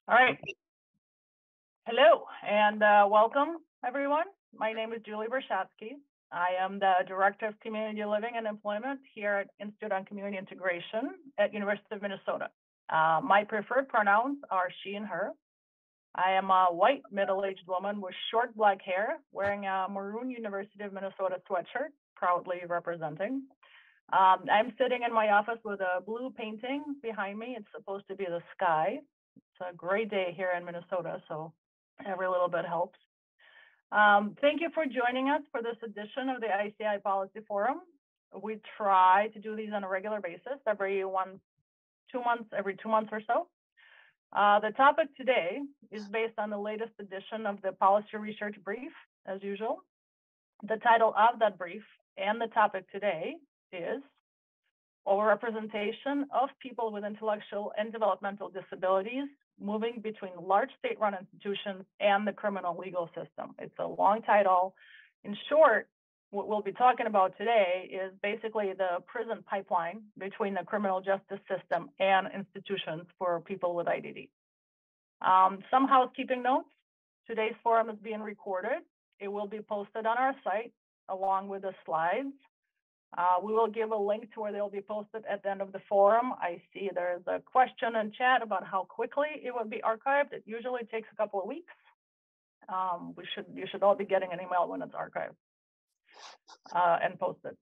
All right. Hello and welcome, everyone. My name is Julie Brashatsky. I am the Director of Community Living and Employment here at Institute on Community Integration at University of Minnesota. My preferred pronouns are she and her. I am a white middle-aged woman with short black hair wearing a maroon University of Minnesota sweatshirt, proudly representing. I'm sitting in my office with a blue painting behind me. It's supposed to be the sky. It's a great day here in Minnesota, so every little bit helps. Thank you for joining us for this edition of the ICI Policy Forum. We try to do these on a regular basis, every 2 months or so. The topic today is based on the latest edition of the Policy Research Brief, as usual. The title of that brief and the topic today is Overrepresentation of People with Intellectual and Developmental Disabilities Moving Between Large State-Run Institutions and the Criminal Legal System. It's a long title. In short, what we'll be talking about today is basically the prison pipeline between the criminal justice system and institutions for people with IDD. Some housekeeping notes. Today's forum is being recorded. It will be posted on our site along with the slides. We will give a link to where they'll be posted at the end of the forum. I see there's a question in chat about how quickly it will be archived. It usually takes a couple of weeks. You should all be getting an email when it's archived and posted.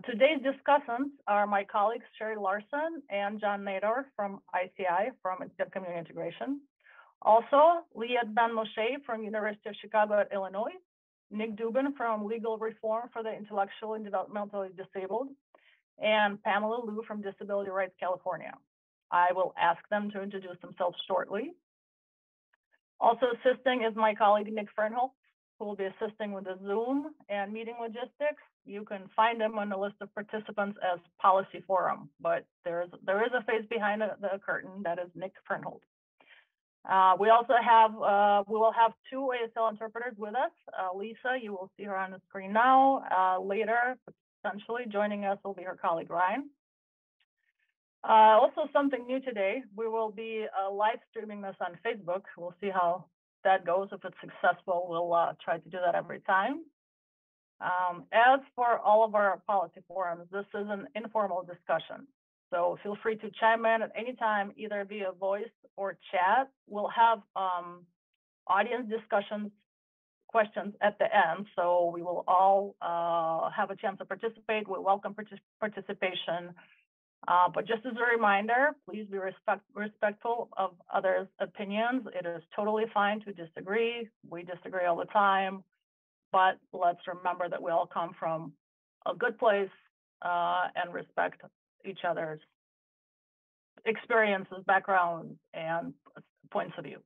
Today's discussants are my colleagues Sherry Larson and John Nador from ICI, from Institute of Community Integration. Also, Liat Ben-Moshe from University of Chicago at Illinois, Nick Dubin from Legal Reform for the Intellectually and Developmentally Disabled, and Pamela Liu from Disability Rights California. I will ask them to introduce themselves shortly. Also assisting is my colleague Nick Fernholz, who will be assisting with the Zoom and meeting logistics. You can find him on the list of participants as Policy Forum, but there is a face behind the curtain that is Nick Fernholz. We will have two ASL interpreters with us. Lisa, you will see her on the screen now. Later, potentially joining us will be her colleague Ryan. Also something new today, we will be live streaming this on Facebook. We'll see how that goes. If it's successful, we'll try to do that every time. As for all of our policy forums, this is an informal discussion. So feel free to chime in at any time, either via voice or chat. We'll have audience discussions, questions at the end, so we will all have a chance to participate. We welcome participation. But just as a reminder, please be respectful of others' opinions. It is totally fine to disagree. We disagree all the time, but let's remember that we all come from a good place and respect each other's experiences, backgrounds, and points of view.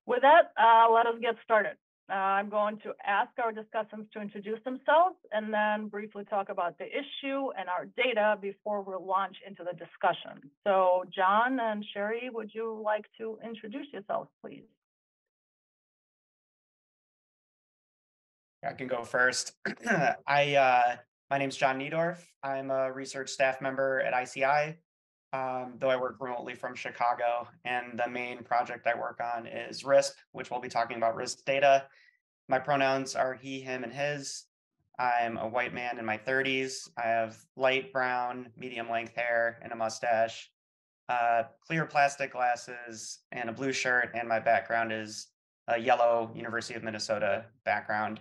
With that, let us get started. I'm going to ask our discussants to introduce themselves and then briefly talk about the issue and our data before we launch into the discussion. So John and Sherry, would you like to introduce yourselves, please? I can go first. My name is John Niedorf. I'm a research staff member at ICI, though I work remotely from Chicago. And the main project I work on is RISP, which we'll be talking about RISP data. My pronouns are he, him, and his. I'm a white man in my 30s. I have light brown, medium length hair and a mustache, clear plastic glasses and a blue shirt. And my background is a yellow University of Minnesota background.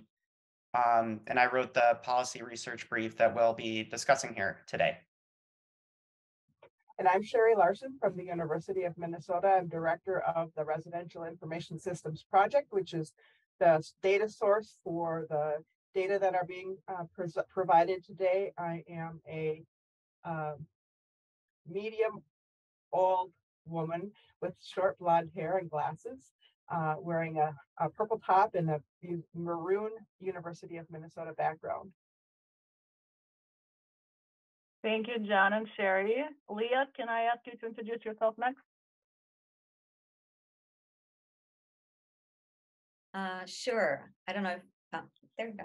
And I wrote the policy research brief that we'll be discussing here today. And I'm Sherry Larson from the University of Minnesota. I'm director of the Residential Information Systems Project, which is the data source for the data that are being provided today. I am a medium old woman with short blonde hair and glasses, wearing a purple top and a maroon University of Minnesota background. Thank you, John and Sherry. Leah, can I ask you to introduce yourself next? Sure. I don't know if, there we go.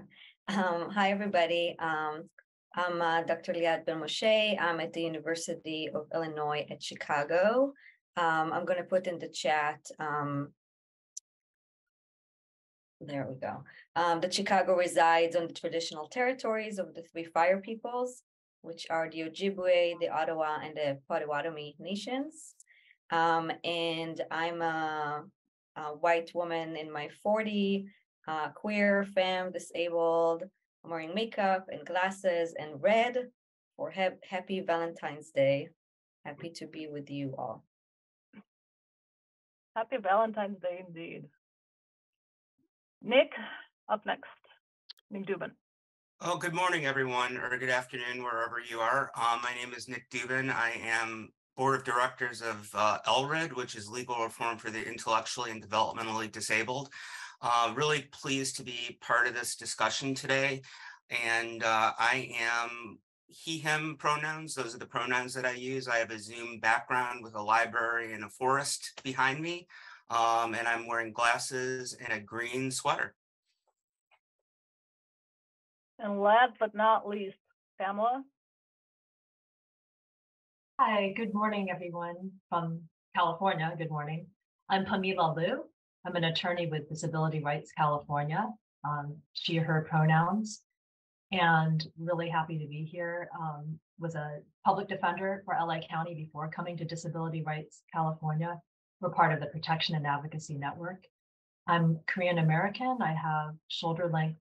Hi, everybody. I'm Dr. Liat Ben-Moshe. I'm at the University of Illinois at Chicago. I'm going to put in the chat. There we go. That Chicago resides on the traditional territories of the three Fire Peoples, which are the Ojibwe, the Ottawa, and the Potawatomi nations. And I'm a white woman in my 40, queer, femme, disabled. I'm wearing makeup and glasses and red for happy Valentine's Day. Happy to be with you all. Happy Valentine's Day indeed. Nick, up next. Nick Dubin. Oh, good morning, everyone, or good afternoon, wherever you are. My name is Nick Dubin. I am Board of Directors of LRID, which is Legal Reform for the Intellectually and Developmentally Disabled. Really pleased to be part of this discussion today. And I am he, him pronouns. Those are the pronouns that I use. I have a Zoom background with a library and a forest behind me. And I'm wearing glasses and a green sweater. And last but not least, Pamela. Hi, good morning, everyone from California. Good morning. I'm Pamela Liu. I'm an attorney with Disability Rights California, she, her pronouns, and really happy to be here. Was a public defender for LA County before coming to Disability Rights California. We're part of the Protection and Advocacy Network. I'm Korean American. I have shoulder length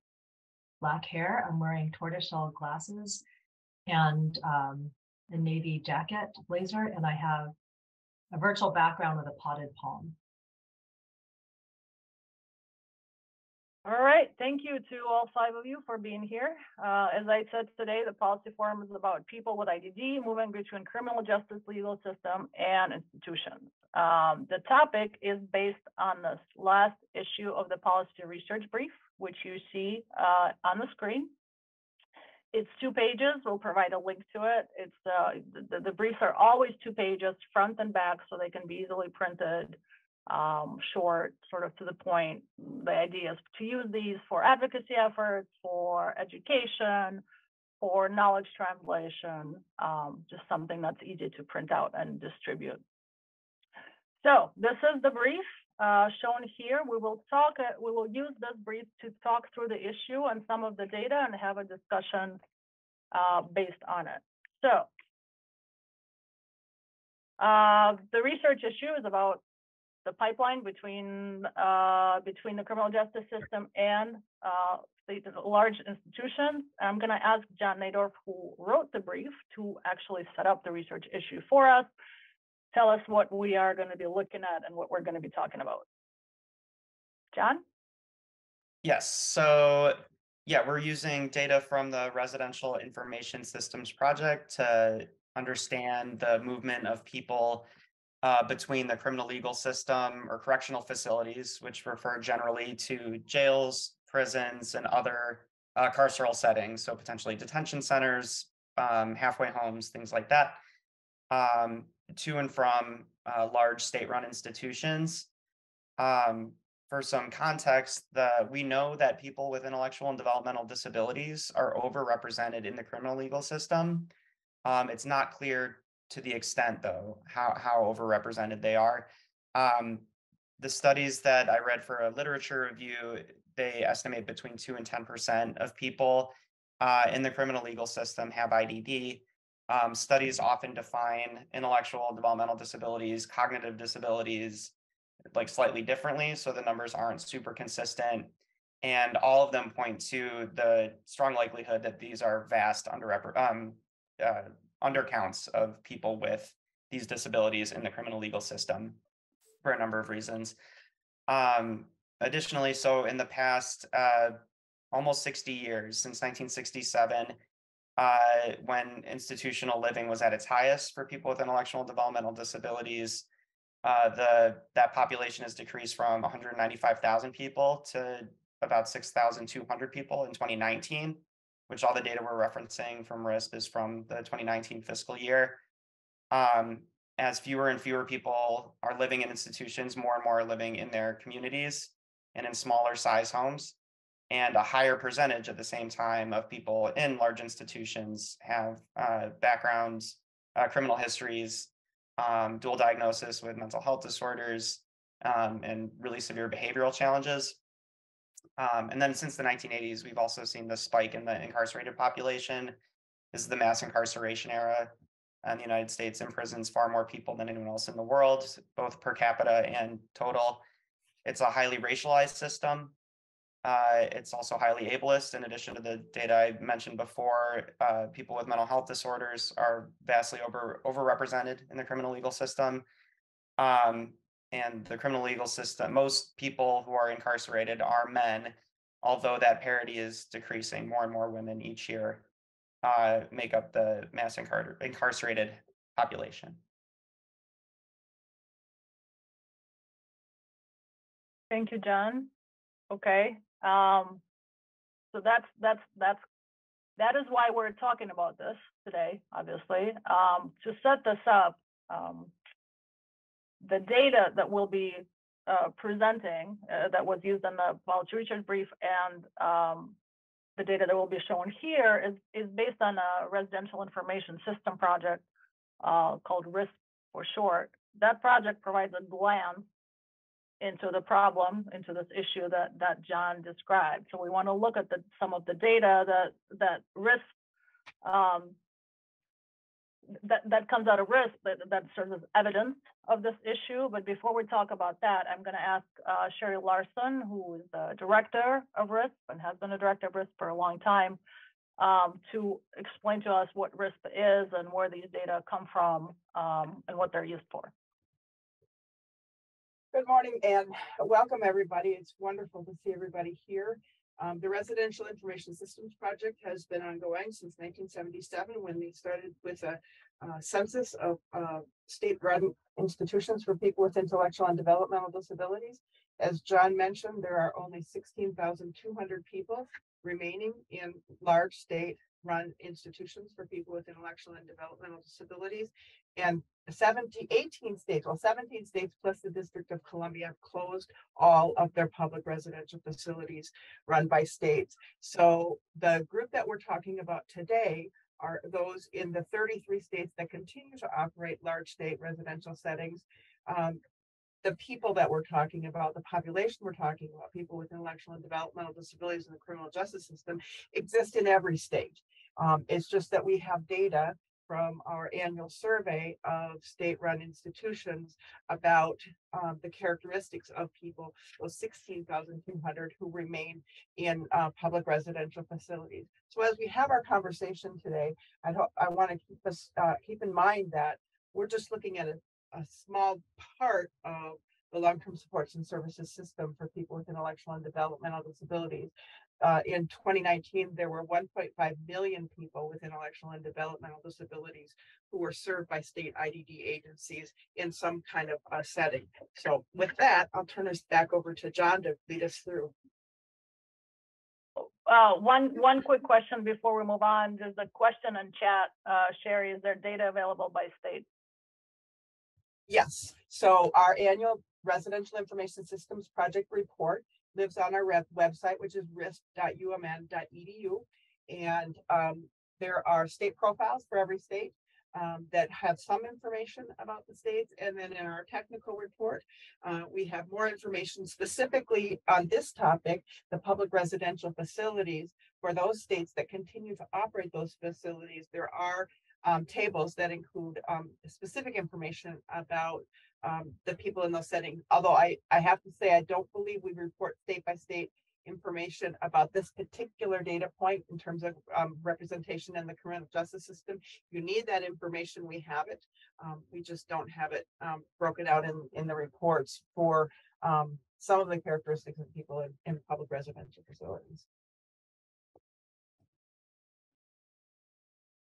black hair. I'm wearing tortoiseshell glasses and a navy jacket blazer, and I have a virtual background with a potted palm. All right, thank you to all 5 of you for being here. As I said today, the policy forum is about people with IDD moving between criminal justice legal system and institutions. The topic is based on this last issue of the policy research brief, which you see on the screen. It's 2 pages. We'll provide a link to it. It's the briefs are always 2 pages, front and back, so they can be easily printed, short, sort of to the point. The idea is to use these for advocacy efforts, for education, for knowledge translation, just something that's easy to print out and distribute. So this is the brief shown here. We will use this brief to talk through the issue and some of the data and have a discussion based on it. So the research issue is about the pipeline between the criminal justice system and large institutions. I'm going to ask John Nadorf, who wrote the brief, to actually set up the research issue for us. Tell us what we are going to be looking at and what we're going to be talking about. John? Yes, so yeah, we're using data from the Residential Information Systems Project to understand the movement of people between the criminal legal system or correctional facilities, which refer generally to jails, prisons, and other carceral settings, so potentially detention centers, halfway homes, things like that, to and from large state-run institutions. For some context, we know that people with intellectual and developmental disabilities are overrepresented in the criminal legal system. It's not clear to the extent, though, how overrepresented they are. The studies that I read for a literature review, they estimate between 2 and 10% of people in the criminal legal system have IDD. Studies often define intellectual and developmental disabilities, cognitive disabilities, like slightly differently, so the numbers aren't super consistent. And all of them point to the strong likelihood that these are vast undercounts of people with these disabilities in the criminal legal system for a number of reasons. Additionally, so in the past almost 60 years, since 1967, when institutional living was at its highest for people with intellectual and developmental disabilities, that population has decreased from 195,000 people to about 6,200 people in 2019, which all the data we're referencing from RISP is from the 2019 fiscal year. As fewer and fewer people are living in institutions, more and more are living in their communities and in smaller size homes. And a higher percentage at the same time of people in large institutions have backgrounds, criminal histories, dual diagnosis with mental health disorders, and really severe behavioral challenges. And then since the 1980s, we've also seen the spike in the incarcerated population. This is the mass incarceration era. And the United States imprisons far more people than anyone else in the world, both per capita and total. It's a highly racialized system. It's also highly ableist. In addition to the data I mentioned before, people with mental health disorders are vastly overrepresented in the criminal legal system. And the criminal legal system, most people who are incarcerated are men, although that parity is decreasing. More and more women each year make up the mass incarcerated population. Thank you, John. Okay. So that is why we're talking about this today, obviously. To set this up, the data that we'll be presenting that was used in the Policy Research Brief and the data that will be shown here is based on a residential information system project called RISP for short. That project provides a glance into the problem, into this issue that John described. So we want to look at some of the data that RISP that comes out of RISP that serves as evidence of this issue. But before we talk about that, I'm going to ask Sherry Larson, who is the director of RISP and has been a director of RISP for a long time, to explain to us what RISP is and where these data come from and what they're used for. Good morning and welcome everybody. It's wonderful to see everybody here. The Residential Information Systems Project has been ongoing since 1977 when we started with a census of state-run institutions for people with intellectual and developmental disabilities. As John mentioned, there are only 16,200 people remaining in large state-run institutions for people with intellectual and developmental disabilities. And 17 states plus the District of Columbia have closed all of their public residential facilities run by states. So the group that we're talking about today are those in the 33 states that continue to operate large state residential settings. The people that we're talking about, the population we're talking about, people with intellectual and developmental disabilities in the criminal justice system, exist in every state. It's just that we have data from our annual survey of state-run institutions about the characteristics of people, those 16,200 who remain in public residential facilities. So as we have our conversation today, I want to keep in mind that we're just looking at a small part of the long-term supports and services system for people with intellectual and developmental disabilities. In 2019, there were 1.5 million people with intellectual and developmental disabilities who were served by state IDD agencies in some kind of setting. So with that, I'll turn this back over to John to lead us through. One quick question before we move on. There's a question in chat. Sherry, is there data available by state? Yes. So our annual Residential Information Systems Project report lives on our website, which is risp.umn.edu. And there are state profiles for every state that have some information about the states. And then in our technical report, we have more information specifically on this topic, the public residential facilities. For those states that continue to operate those facilities, there are tables that include specific information about the people in those settings. Although I have to say, I don't believe we report state by state information about this particular data point in terms of representation in the criminal justice system. You need that information, we have it. We just don't have it broken out in the reports for some of the characteristics of people in public residential facilities.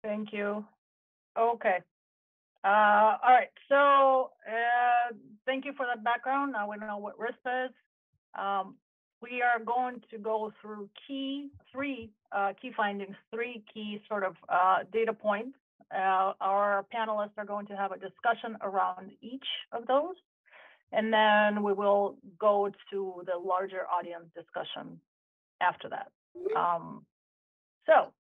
Thank you. Okay. All right. So thank you for that background. Now we know what RISP is. We are going to go through three key findings, three key sort of data points. Our panelists are going to have a discussion around each of those, and then we will go to the larger audience discussion after that. So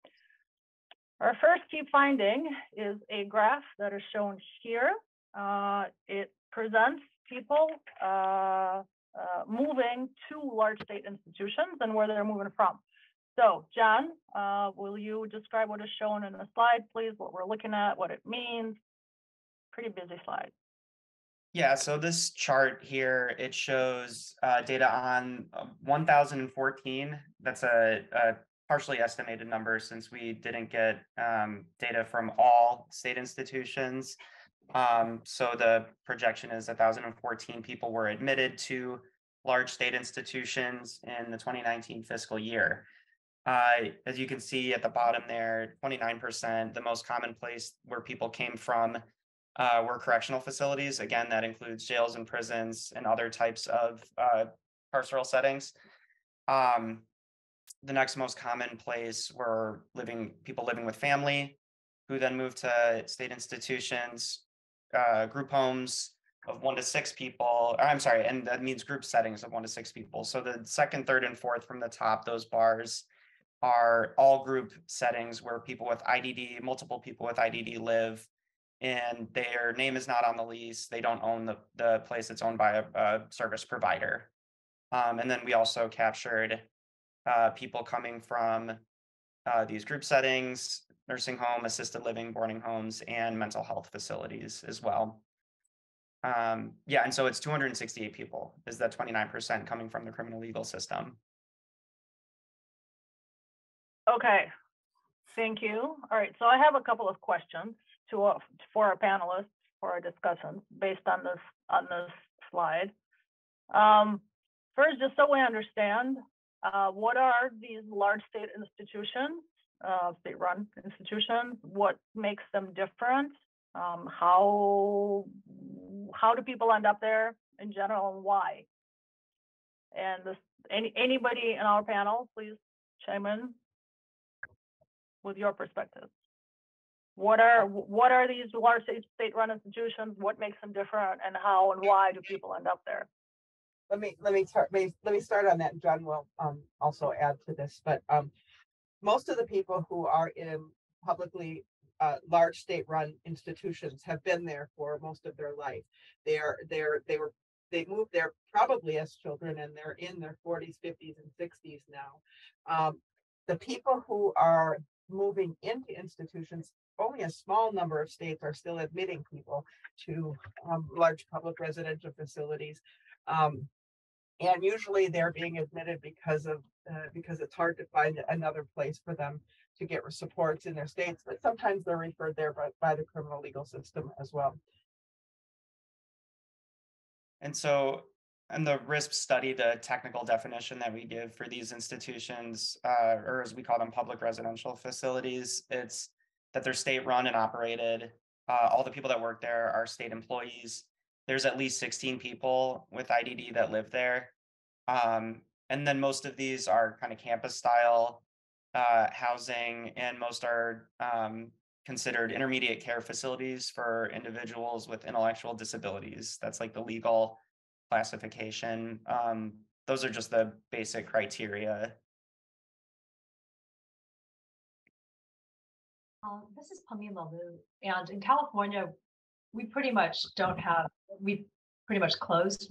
our first key finding is a graph that is shown here. It presents people moving to large state institutions and where they're moving from. So, John, will you describe what is shown in the slide, please? What we're looking at, what it means? Pretty busy slide. Yeah, so this chart here, it shows data on 1,014. That's a partially estimated number since we didn't get data from all state institutions. So the projection is 1,014 people were admitted to large state institutions in the 2019 fiscal year. As you can see at the bottom there, 29%, the most common place where people came from were correctional facilities. Again, that includes jails and prisons and other types of carceral settings. The next most common place were people living with family, who then moved to state institutions, group homes of 1 to 6 people. I'm sorry, and that means group settings of 1 to 6 people. So the second, third, and fourth from the top, those bars are all group settings where people with IDD, multiple people with IDD live, and their name is not on the lease. They don't own the place. It's owned by a service provider. And then we also captured people coming from these group settings, nursing home, assisted living, boarding homes, and mental health facilities as well. Yeah, and so it's 268 people, is that 29% coming from the criminal legal system. Okay, thank you. All right, so I have a couple of questions for our panelists, for our discussants, based on this slide. First, just so we understand, what are these large state institutions, state-run institutions? What makes them different? How do people end up there in general, and why? And anybody in our panel, please chime in with your perspective. What are these large state-run institutions? What makes them different, and how and why do people end up there? Let me start on that, and John will also add to this. But most of the people who are in publicly large state-run institutions have been there for most of their life. They moved there probably as children, and they're in their 40s, 50s, and 60s now. The people who are moving into institutions, only a small number of states are still admitting people to large public residential facilities. And usually they're being admitted because it's hard to find another place for them to get supports in their states, but sometimes they're referred there by the criminal legal system as well. And so in the RISP study, the technical definition that we give for these institutions, or as we call them, public residential facilities, it's that they're state-run and operated. All the people that work there are state employees. There's at least 16 people with IDD that live there. And then most of these are kind of campus style housing, and most are considered intermediate care facilities for individuals with intellectual disabilities. That's like the legal classification. Those are just the basic criteria. This is Pamela Liu, and in California, we pretty much closed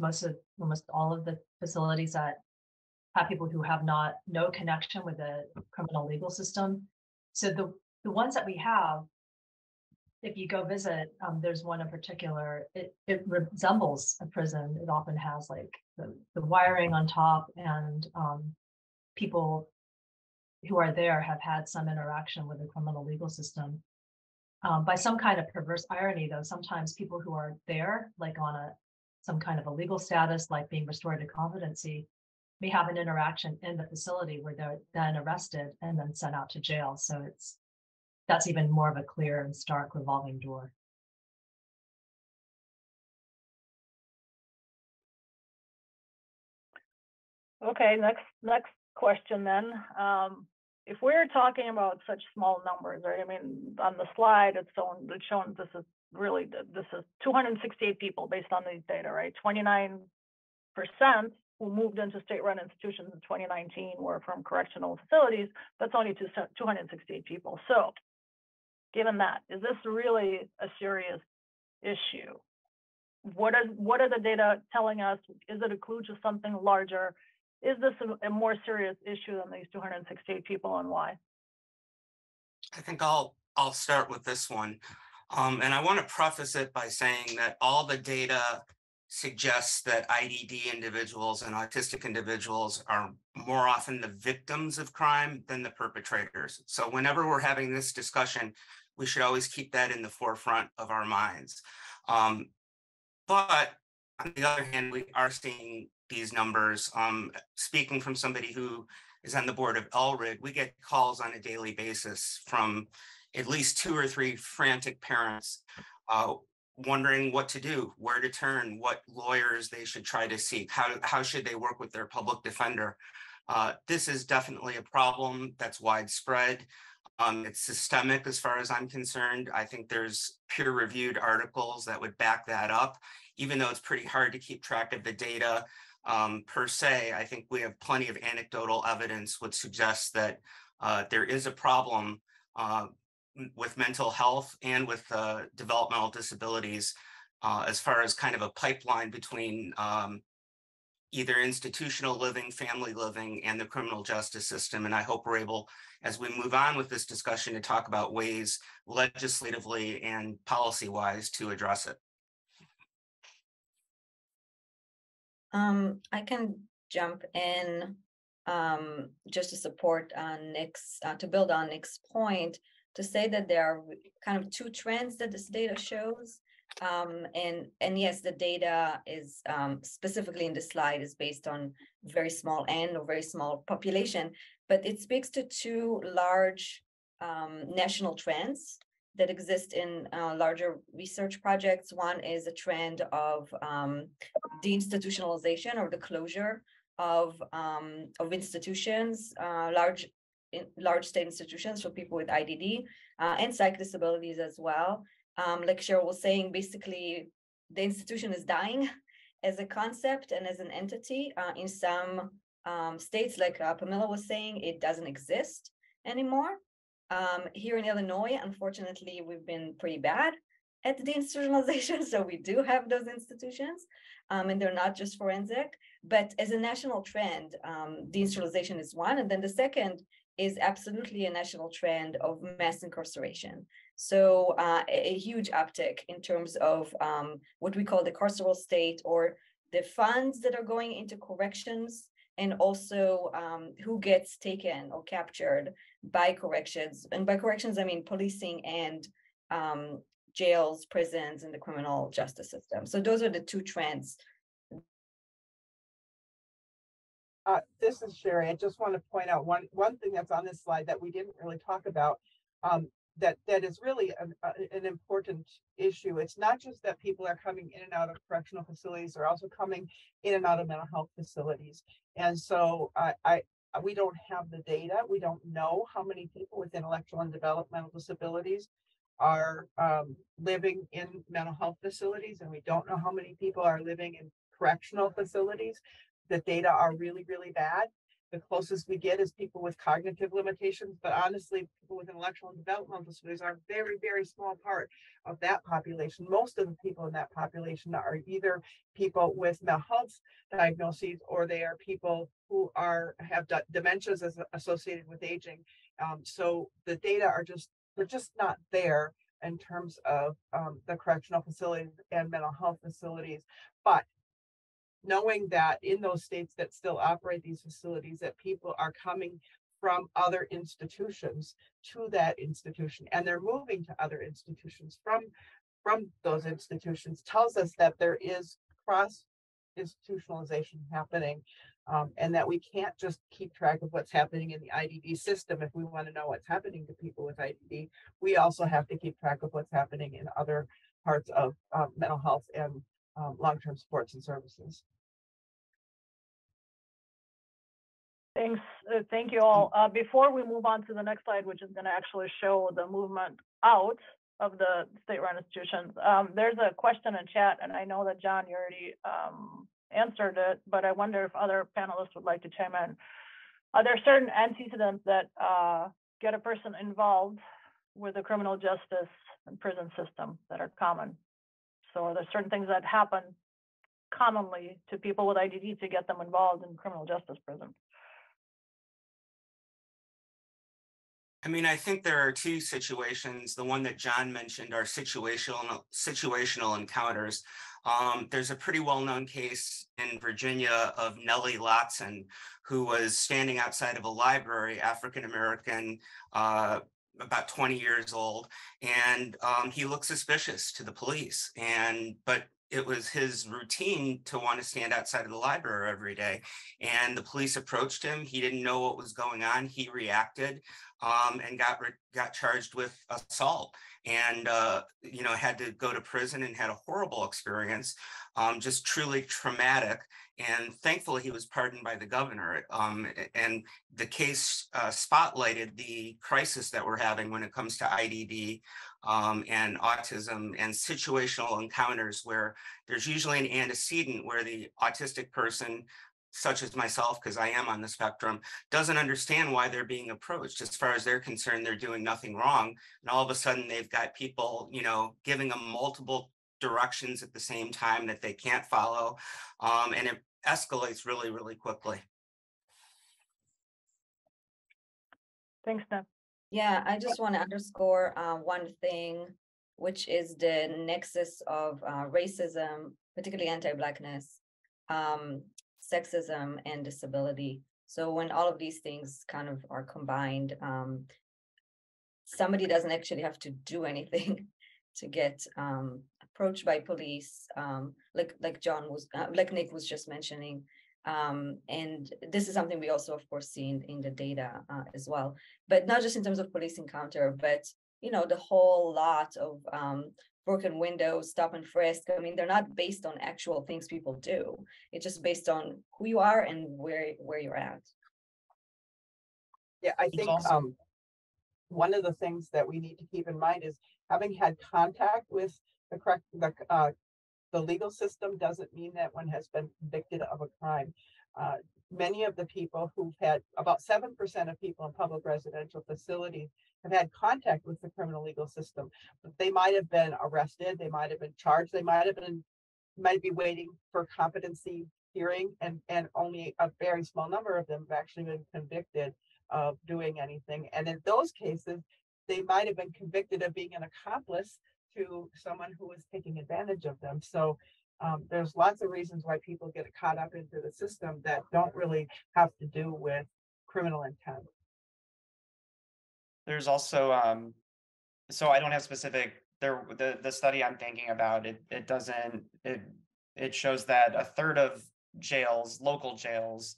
almost all of the facilities that have people who have no connection with the criminal legal system. So the ones that we have, if you go visit, there's one in particular, it resembles a prison. It often has like the wiring on top, and people who are there have had some interaction with the criminal legal system. By some kind of perverse irony, though, sometimes people who are there, like on some kind of a legal status, like being restored to competency, may have an interaction in the facility where they're then arrested and then sent out to jail. So that's even more of a clear and stark revolving door. Okay, next question then. If we're talking about such small numbers, right? I mean, on the slide, it's shown this is 268 people based on these data, right? 29% who moved into state-run institutions in 2019 were from correctional facilities. That's only 268 people. So given that, is this really a serious issue? what are the data telling us? Is it a clue to something larger? Is this a more serious issue than these 268 people, and why? I think I'll start with this one. And I want to preface it by saying that all the data suggests that IDD individuals and autistic individuals are more often the victims of crime than the perpetrators. So whenever we're having this discussion, we should always keep that in the forefront of our minds. But on the other hand, we are seeing these numbers. Speaking from somebody who is on the board of LRID, we get calls on a daily basis from at least 2 or 3 frantic parents wondering what to do, where to turn, what lawyers they should try to seek, how should they work with their public defender. This is definitely a problem that's widespread. It's systemic as far as I'm concerned. I think there's peer-reviewed articles that would back that up, even though it's pretty hard to keep track of the data per se. I think we have plenty of anecdotal evidence which suggests that there is a problem with mental health and with developmental disabilities as far as kind of a pipeline between either institutional living, family living, and the criminal justice system. And I hope we're able, as we move on with this discussion, to talk about ways legislatively and policy-wise to address it. I can jump in just to support Nick's, to build on Nick's point, to say that there are kind of 2 trends that this data shows. And yes, the data is specifically in the slide is based on very small n or very small population, but it speaks to 2 large national trends that exist in larger research projects. One is a trend of deinstitutionalization, or the closure of institutions, large state institutions for people with IDD and psych disabilities as well. Like Cheryl was saying, basically the institution is dying as a concept and as an entity. In some states, like Pamela was saying, it doesn't exist anymore. Here in Illinois, unfortunately, we've been pretty bad at the deinstitutionalization, so we do have those institutions, and they're not just forensic. But as a national trend, deinstitutionalization is one, and then the second is absolutely a national trend of mass incarceration. So a huge uptick in terms of what we call the carceral state, or the funds that are going into corrections, and also who gets taken or captured by corrections. And by corrections, I mean policing and jails, prisons, and the criminal justice system. So those are the 2 trends. This is Sherry. I just want to point out one thing that's on this slide that we didn't really talk about, that is really an important issue. It's not just that people are coming in and out of correctional facilities, they're also coming in and out of mental health facilities. And so we don't have the data. We don't know how many people with intellectual and developmental disabilities are living in mental health facilities, and we don't know how many people are living in correctional facilities. The data are really, really bad. The closest we get is people with cognitive limitations, but honestly, people with intellectual and developmental disabilities are a very, very small part of that population. Most of the people in that population are either people with mental health diagnoses, or they are people who have dementias associated with aging. So the data are they're just not there in terms of the correctional facilities and mental health facilities. But knowing that in those states that still operate these facilities, that people are coming from other institutions to that institution, and they're moving to other institutions from those institutions, tells us that there is cross institutionalization happening, and that we can't just keep track of what's happening in the IDD system. If we want to know what's happening to people with IDD, we also have to keep track of what's happening in other parts of mental health and long-term supports and services. Thanks. Thank you all. Before we move on to the next slide, which is going to actually show the movement out of the state-run institutions, there's a question in chat, and I know that John, you already answered it, but I wonder if other panelists would like to chime in. Are there certain antecedents that get a person involved with the criminal justice and prison system that are common? So there's certain things that happen commonly to people with IDD to get them involved in criminal justice prison. I mean, I think there are two situations. The one that John mentioned are situational encounters. There's a pretty well-known case in Virginia of Nellie Lotson, who was standing outside of a library, African-American, about 20 years old, and he looked suspicious to the police. But it was his routine to want to stand outside of the library every day. And the police approached him. He didn't know what was going on. He reacted and got charged with assault, and had to go to prison and had a horrible experience, just truly traumatic. And thankfully, he was pardoned by the governor. And the case spotlighted the crisis that we're having when it comes to IDD and autism and situational encounters, where there's usually an antecedent where the autistic person, such as myself, because I am on the spectrum, doesn't understand why they're being approached. As far as they're concerned, they're doing nothing wrong. And all of a sudden they've got people, giving them multiple directions at the same time that they can't follow. And it escalates really, really quickly. Thanks, Nick. Yeah, I just want to underscore one thing, which is the nexus of racism, particularly anti-Blackness, sexism, and disability. So when all of these things kind of are combined, somebody doesn't actually have to do anything to get approached by police, like Nick was just mentioning. And this is something we also, of course, see in the data as well, but not just in terms of police encounter, but the whole lot of broken windows, stop and frisk. I mean, they're not based on actual things people do. It's just based on who you are and where you're at. Yeah, I think one of the things that we need to keep in mind is having had contact with the legal system doesn't mean that one has been convicted of a crime. Many of the people who've had, about 7% of people in public residential facilities have had contact with the criminal legal system. But they might have been arrested, they might have been charged, they might be waiting for competency hearing, and only a very small number of them have actually been convicted of doing anything. And in those cases, they might have been convicted of being an accomplice to someone who was taking advantage of them. So there's lots of reasons why people get caught up into the system that don't really have to do with criminal intent. There's also, so I don't have specific, the study I'm thinking about, it shows that a third of jails, local jails,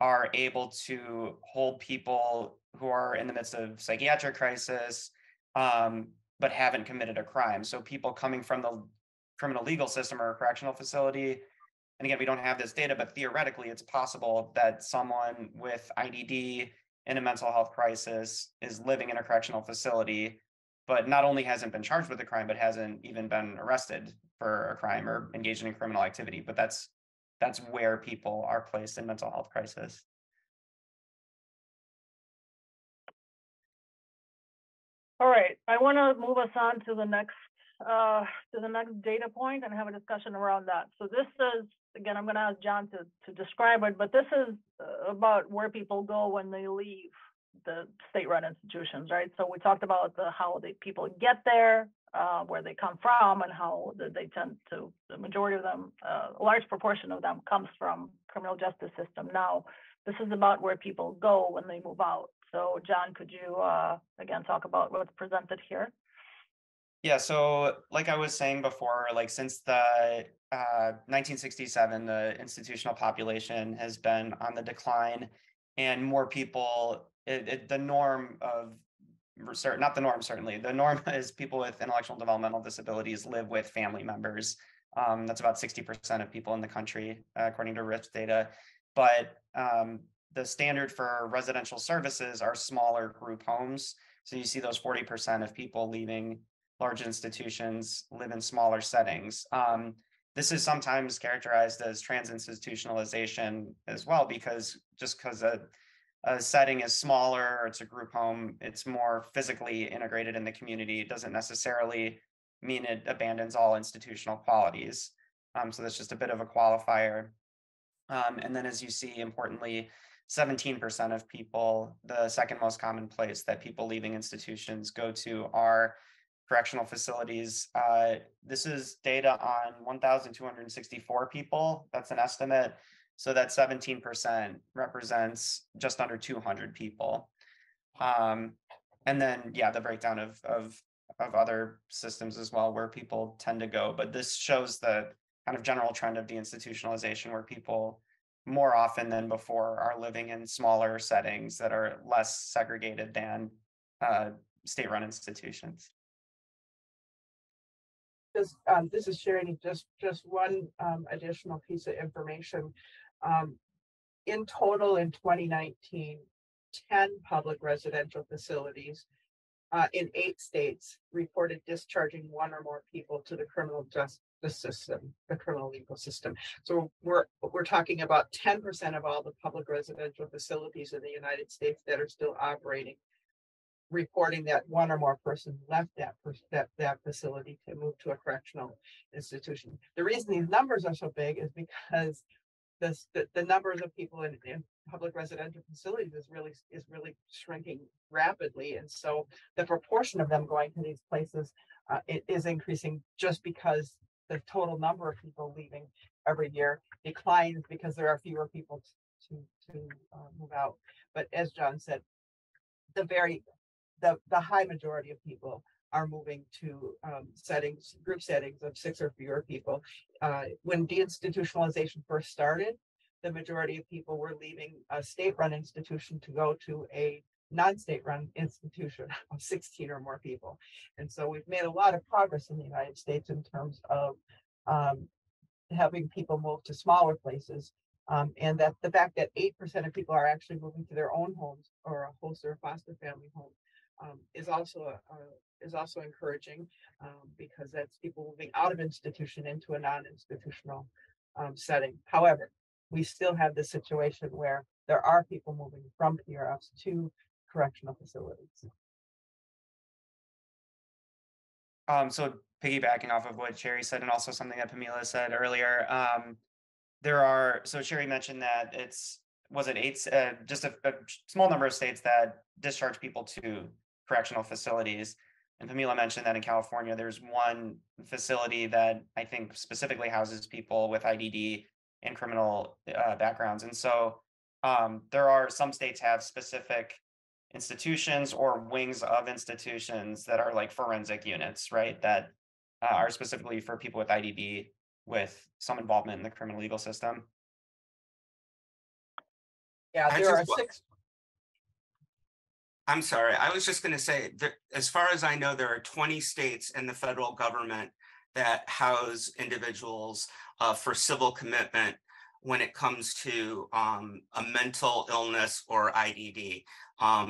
are able to hold people who are in the midst of psychiatric crisis, but haven't committed a crime. So people coming from the criminal legal system or a correctional facility, and again, we don't have this data, but theoretically it's possible that someone with IDD in a mental health crisis is living in a correctional facility, but not only hasn't been charged with a crime, but hasn't even been arrested for a crime or engaged in criminal activity. But that's where people are placed in mental health crisis. All right, I want to move us on to the next data point and have a discussion around that. So this is, again, I'm going to ask John to describe it, but this is about where people go when they leave the state-run institutions, right? So we talked about how people get there, where they come from, and how they tend to, the majority of them, a large proportion of them comes from criminal justice system. Now, this is about where people go when they move out. So John, could you again talk about what's presented here? Yeah, so like I was saying before, like since the 1967, the institutional population has been on the decline, and more people, the norm is people with intellectual and developmental disabilities live with family members. That's about 60% of people in the country, according to RIF's data. But the standard for residential services are smaller group homes. So you see those 40% of people leaving large institutions live in smaller settings. This is sometimes characterized as trans-institutionalization as well, because a setting is smaller, or it's a group home, it's more physically integrated in the community. It doesn't necessarily mean it abandons all institutional qualities. So that's just a bit of a qualifier. And then as you see, importantly, 17% of people, the second most common place that people leaving institutions go to are correctional facilities. This is data on 1,264 people. That's an estimate. So that 17% represents just under 200 people. And then, yeah, the breakdown of other systems as well, where people tend to go. But this shows the kind of general trend of deinstitutionalization, where people more often than before are living in smaller settings that are less segregated than state-run institutions. This is Sherry. Just one additional piece of information. In total, in 2019, 10 public residential facilities in 8 states reported discharging 1 or more people to the criminal justice system, the criminal legal system. So we're talking about 10% of all the public residential facilities in the United States that are still operating, reporting that 1 or more person left that facility to move to a correctional institution. The reason these numbers are so big is because the numbers of people in public residential facilities is really shrinking rapidly, and so the proportion of them going to these places it is increasing, just because the total number of people leaving every year declines because there are fewer people to move out. But as John said, the high majority of people are moving to group settings of 6 or fewer people. When deinstitutionalization first started, the majority of people were leaving a state-run institution to go to a non-state-run institution of 16 or more people. And so we've made a lot of progress in the United States in terms of having people move to smaller places. And that the fact that 8% of people are actually moving to their own homes or a host or foster family home is also encouraging, because that's people moving out of institution into a non-institutional setting. However, we still have this situation where there are people moving from PRFs to correctional facilities. So piggybacking off of what Sherry said, and also something that Pamela said earlier, so Sherry mentioned that just a small number of states that discharge people to correctional facilities. And Pamela mentioned that in California, there's one facility that I think specifically houses people with IDD and criminal backgrounds. And so there are some states have specific institutions or wings of institutions that are like forensic units, right? That are specifically for people with IDD with some involvement in the criminal legal system. Yeah, there are 6. I'm sorry, I was just going to say that as far as I know, there are 20 states in the federal government that house individuals for civil commitment when it comes to a mental illness or IDD.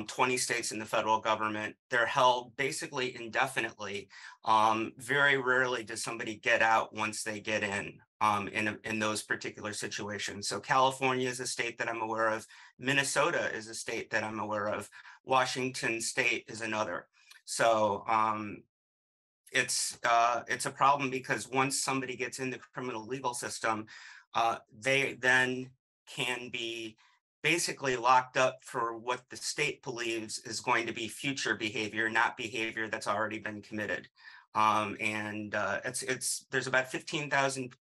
20 states in the federal government, they're held basically indefinitely. Very rarely does somebody get out once they get in those particular situations. So California is a state that I'm aware of. Minnesota is a state that I'm aware of. Washington State is another. So it's a problem, because once somebody gets in the criminal legal system, they then can be basically locked up for what the state believes is going to be future behavior, not behavior that's already been committed. There's about 15,000,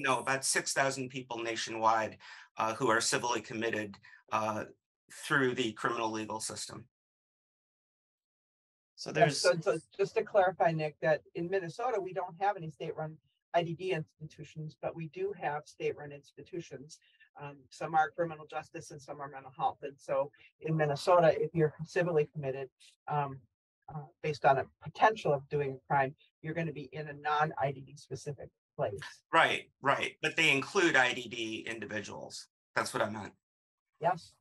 about 6,000 people nationwide who are civilly committed through the criminal legal system. So there's so just to clarify, Nick, that in Minnesota, we don't have any state-run IDD institutions, but we do have state-run institutions. Some are criminal justice and some are mental health. And so in Minnesota, if you're civilly committed based on a potential of doing a crime, you're going to be in a non-IDD specific place. Right. But they include IDD individuals. That's what I meant. Yes.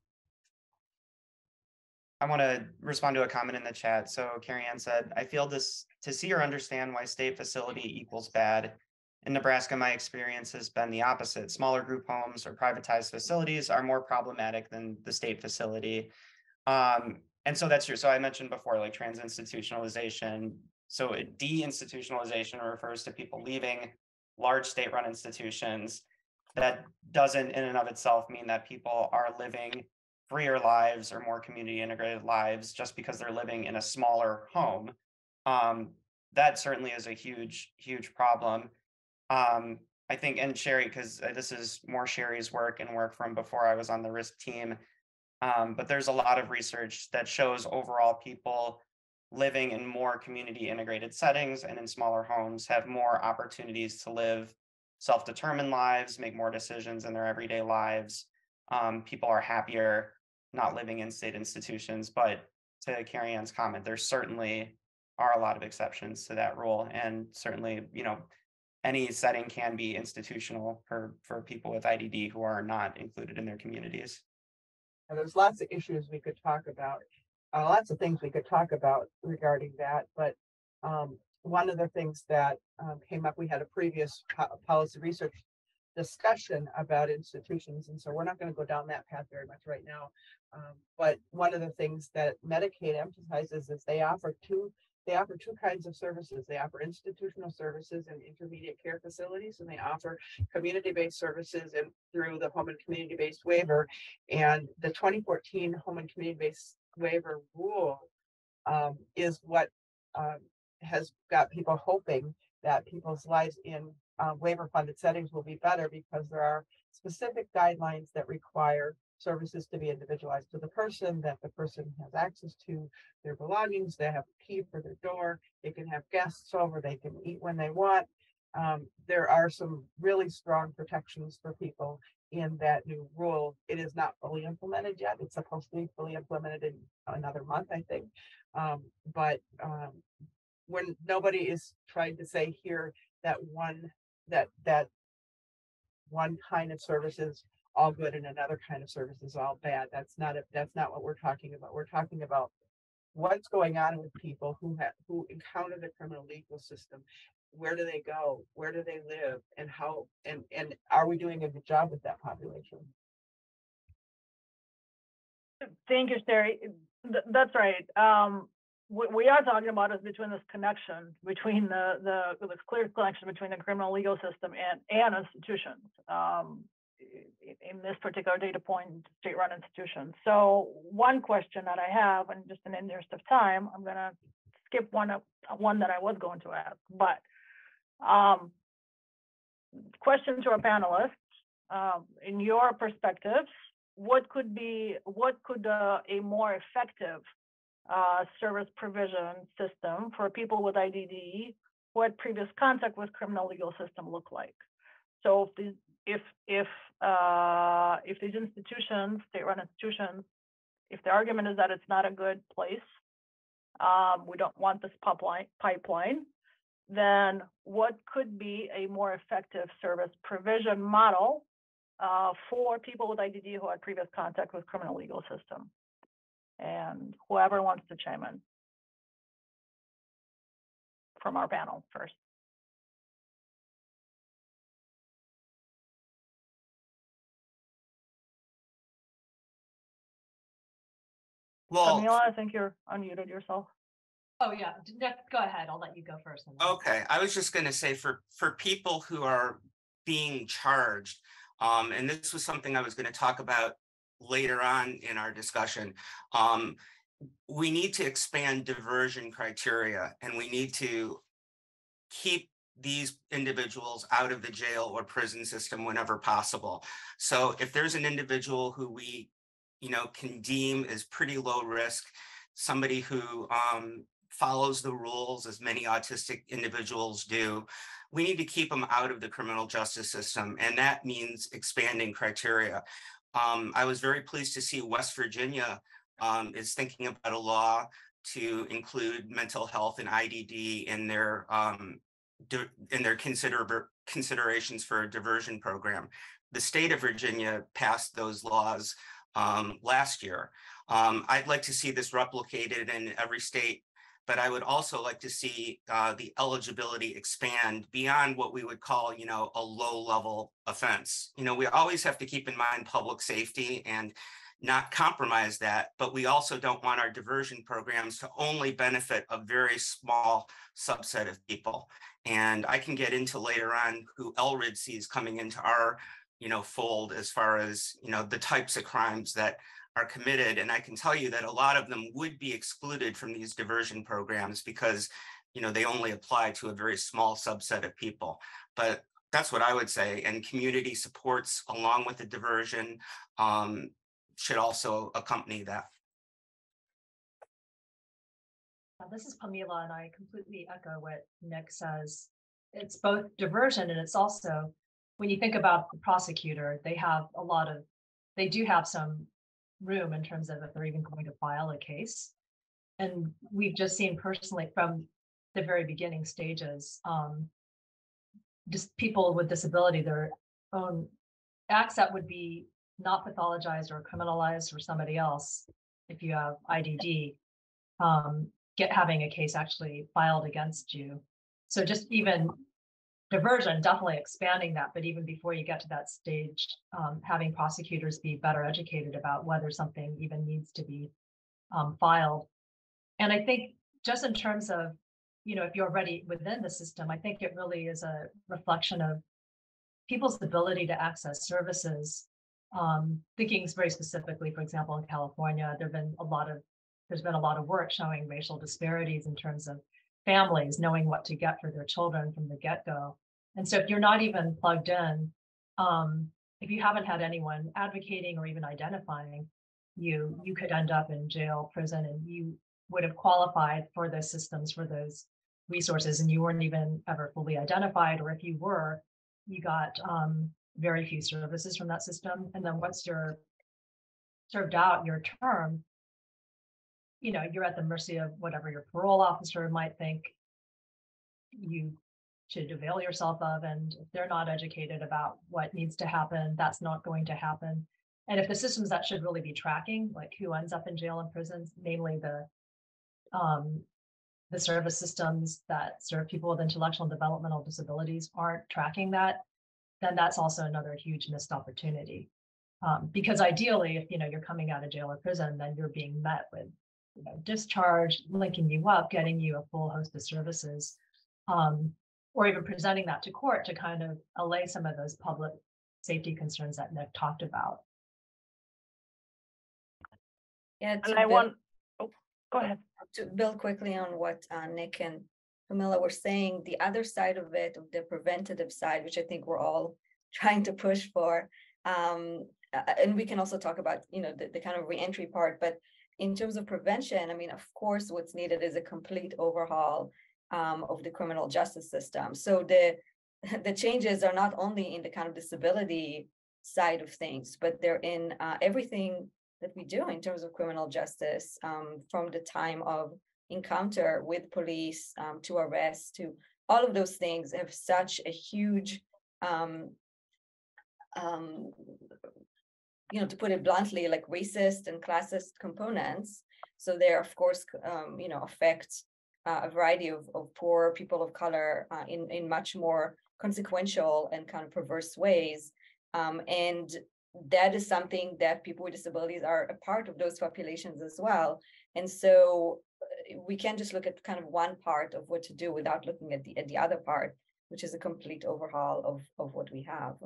I want to respond to a comment in the chat. So Carrie Ann said, I feel this to see or understand why state facility equals bad. In Nebraska, my experience has been the opposite. Smaller group homes or privatized facilities are more problematic than the state facility. And so that's true. So I mentioned before, like trans institutionalization, So deinstitutionalization refers to people leaving large state-run institutions. That doesn't in and of itself mean that people are living freer lives or more community integrated lives just because they're living in a smaller home. That certainly is a huge, huge problem. I think, and Sherry, because this is more Sherry's work and work from before I was on the risk team, but there's a lot of research that shows overall people living in more community integrated settings and in smaller homes have more opportunities to live self-determined lives, make more decisions in their everyday lives. People are happier not living in state institutions, but to Carrie Ann's comment, there certainly are a lot of exceptions to that rule. And certainly, any setting can be institutional for people with IDD who are not included in their communities. And there's lots of issues we could talk about, lots of things we could talk about regarding that. But one of the things that came up, we had a previous policy research discussion about institutions, and so we're not going to go down that path very much right now. But one of the things that Medicaid emphasizes is they offer two kinds of services. They offer institutional services and intermediate care facilities, and they offer community-based services and through the home and community-based waiver. And the 2014 home and community-based waiver rule is what has got people hoping that people's lives in waiver-funded settings will be better, because there are specific guidelines that require services to be individualized to the person, that the person has access to their belongings, they have a key for their door, they can have guests over, they can eat when they want. There are some really strong protections for people in that new rule. It is not fully implemented yet. It's supposed to be fully implemented in another month, I think. But when nobody is trying to say here that one kind of service is all good and another kind of service is all bad. That's not what we're talking about. We're talking about what's going on with people who encounter the criminal legal system. Where do they go? Where do they live? And how? And are we doing a good job with that population? Thank you, Sherry. That's right. What we are talking about is between this connection between the clear connection between the criminal legal system and institutions. In this particular data point, state-run institutions. So one question that I have, and just in the interest of time, I'm going to skip one that I was going to ask. But question to our panelists: in your perspectives, what could a more effective service provision system for people with IDD who had previous contact with criminal legal system look like? So if these institutions, state-run institutions, if the argument is that it's not a good place, we don't want this pipeline, then what could be a more effective service provision model for people with IDD who had previous contact with criminal legal system? And whoever wants to chime in from our panel first. Well, Camila, I think you're unmuted yourself. Oh, yeah. Go ahead. I'll let you go first. Okay. I was just going to say for people who are being charged, and this was something I was going to talk about later on in our discussion, we need to expand diversion criteria, and we need to keep these individuals out of the jail or prison system whenever possible. So if there's an individual who we can deem as pretty low risk, somebody who follows the rules as many autistic individuals do, we need to keep them out of the criminal justice system. And that means expanding criteria. I was very pleased to see West Virginia is thinking about a law to include mental health and IDD in their considerations for a diversion program. The state of Virginia passed those laws last year. I'd like to see this replicated in every state, but I would also like to see the eligibility expand beyond what we would call, a low-level offense. We always have to keep in mind public safety, and not compromise that, but we also don't want our diversion programs to only benefit a very small subset of people. And I can get into later on who LRID sees coming into our, fold as far as, the types of crimes that are committed. And I can tell you that a lot of them would be excluded from these diversion programs because, they only apply to a very small subset of people. But that's what I would say. And community supports along with the diversion should also accompany that. This is Pamela, and I completely echo what Nick says. It's both diversion and it's also, when you think about the prosecutor, they do have some room in terms of if they're even going to file a case. And we've just seen personally from the very beginning stages, just people with disability, their own acts that would be not pathologized or criminalized for somebody else, if you have IDD, having a case actually filed against you. So just even diversion, definitely expanding that, but even before you get to that stage, having prosecutors be better educated about whether something even needs to be filed. And I think just in terms of, if you're already within the system, I think it really is a reflection of people's ability to access services. Thinking very specifically, for example, in California, there's been a lot of work showing racial disparities in terms of families knowing what to get for their children from the get-go. And so if you're not even plugged in, if you haven't had anyone advocating or even identifying you, you could end up in jail, prison, and you would have qualified for those systems, for those resources, and you weren't even ever fully identified, or if you were, you got very few services from that system. And then once you're served out your term, you're at the mercy of whatever your parole officer might think you should avail yourself of. And if they're not educated about what needs to happen, that's not going to happen. And if the systems that should really be tracking, like who ends up in jail and prisons, namely the service systems that serve people with intellectual and developmental disabilities, aren't tracking that, then that's also another huge missed opportunity. Because ideally, if you're coming out of jail or prison, then you're being met with discharge, linking you up, getting you a full host of services, or even presenting that to court to kind of allay some of those public safety concerns that Nick talked about. Yeah, And I want, go ahead. To build quickly on what Nick and Pamela were saying, the other side of it, of the preventative side, which I think we're all trying to push for, and we can also talk about, the kind of reentry part, but in terms of prevention, I mean, of course, what's needed is a complete overhaul of the criminal justice system. So the changes are not only in the kind of disability side of things, but they're in everything that we do in terms of criminal justice, from the time of encounter with police to arrest, to all of those things have such a huge, to put it bluntly, like racist and classist components. So they, of course, affect a variety of poor people of color in much more consequential and kind of perverse ways. And that is something that people with disabilities are a part of those populations as well. And so we can't just look at kind of one part of what to do without looking at the other part, which is a complete overhaul of what we have.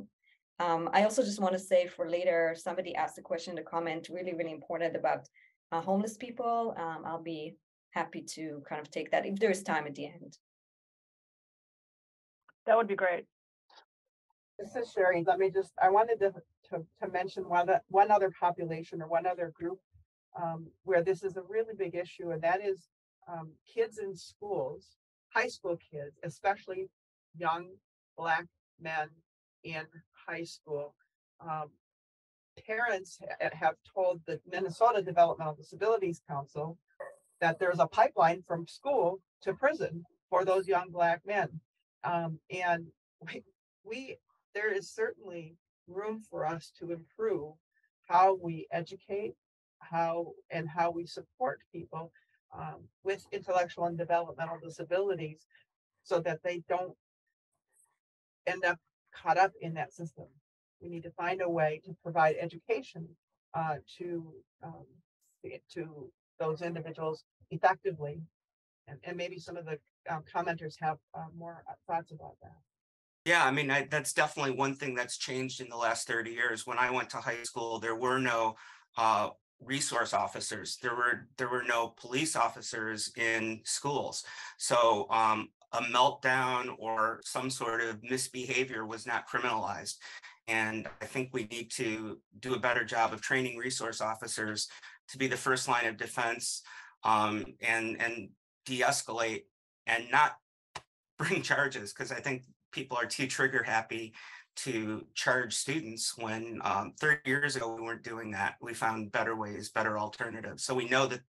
I also just want to say for later, somebody asked a question in the comment, really, really important about homeless people. I'll be happy to kind of take that if there's time at the end. That would be great. This is Sherry. I wanted to mention one other population or one other group where this is a really big issue, and that is kids in schools, high school kids, especially young Black men in high school. Parents have told the Minnesota Developmental Disabilities Council that there's a pipeline from school to prison for those young Black men. And there is certainly room for us to improve how we educate, how we support people with intellectual and developmental disabilities so that they don't end up caught up in that system. We need to find a way to provide education to those individuals effectively. And maybe some of the commenters have more thoughts about that. Yeah, I mean, that's definitely one thing that's changed in the last 30 years. When I went to high school, there were no resource officers. There were no police officers in schools. So a meltdown or some sort of misbehavior was not criminalized. And I think we need to do a better job of training resource officers to be the first line of defense, and de-escalate and not bring charges, because I think people are too trigger happy to charge students when 30 years ago we weren't doing that. We found better ways, better alternatives. So we know that,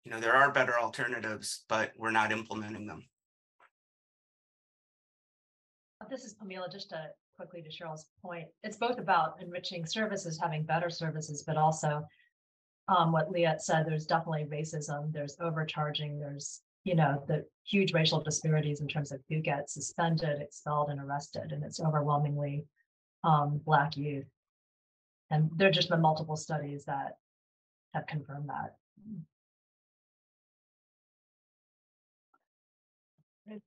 there are better alternatives, but we're not implementing them. This is Pamela, just quickly to Cheryl's point. It's both about enriching services, having better services, but also what Liat said, there's definitely racism, there's overcharging, there's the huge racial disparities in terms of who gets suspended, expelled, and arrested, and it's overwhelmingly Black youth. And there have just been multiple studies that have confirmed that.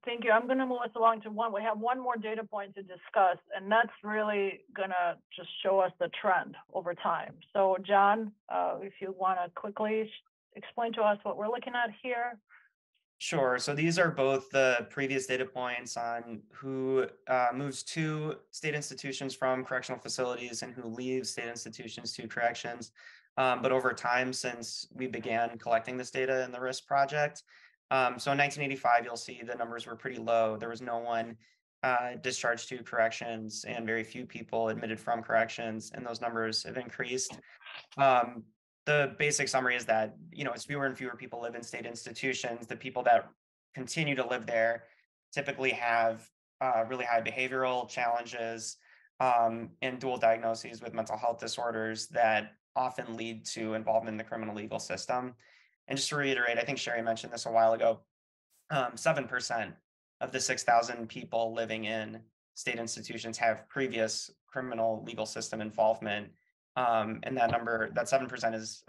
Thank you. I'm going to move us along to one. We have one more data point to discuss, and that's really going to just show us the trend over time. So John, if you want to quickly explain to us what we're looking at here. Sure. So these are both the previous data points on who moves to state institutions from correctional facilities and who leaves state institutions to corrections. But over time, since we began collecting this data in the RISC project, so in 1985, you'll see the numbers were pretty low. There was no one discharged to corrections and very few people admitted from corrections, and those numbers have increased. The basic summary is that, as fewer and fewer people live in state institutions, the people that continue to live there typically have really high behavioral challenges and dual diagnoses with mental health disorders that often lead to involvement in the criminal legal system. And just to reiterate, I think Sherry mentioned this a while ago, 7% of the 6,000 people living in state institutions have previous criminal legal system involvement. And that 7% is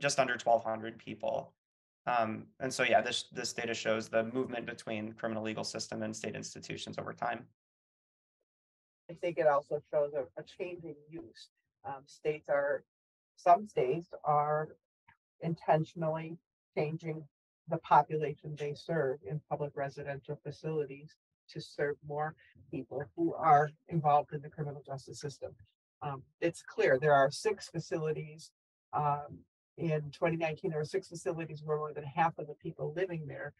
just under 1,200 people. And so, yeah, this data shows the movement between criminal legal system and state institutions over time. I think it also shows a changing use. Some states are intentionally changing the population they serve in public residential facilities to serve more people who are involved in the criminal justice system. It's clear there are 6 facilities. In 2019, there were 6 facilities where more than half of the people living there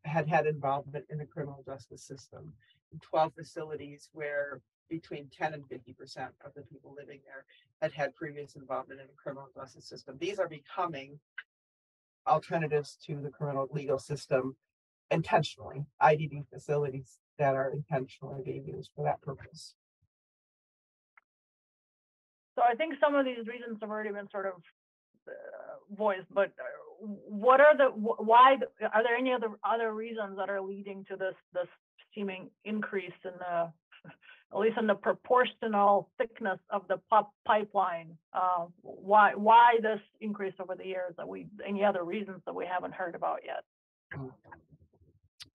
had involvement in the criminal justice system. 12 facilities where between 10 and 50% of the people living there had previous involvement in the criminal justice system. These are becoming alternatives to the criminal legal system intentionally, IDD facilities that are intentionally being used for that purpose. So I think some of these reasons have already been sort of voiced, but what are why are there any other reasons that are leading to this seeming increase in the, at least in the proportional thickness of the pipeline? Why this increase over the years? Any other reasons that we haven't heard about yet?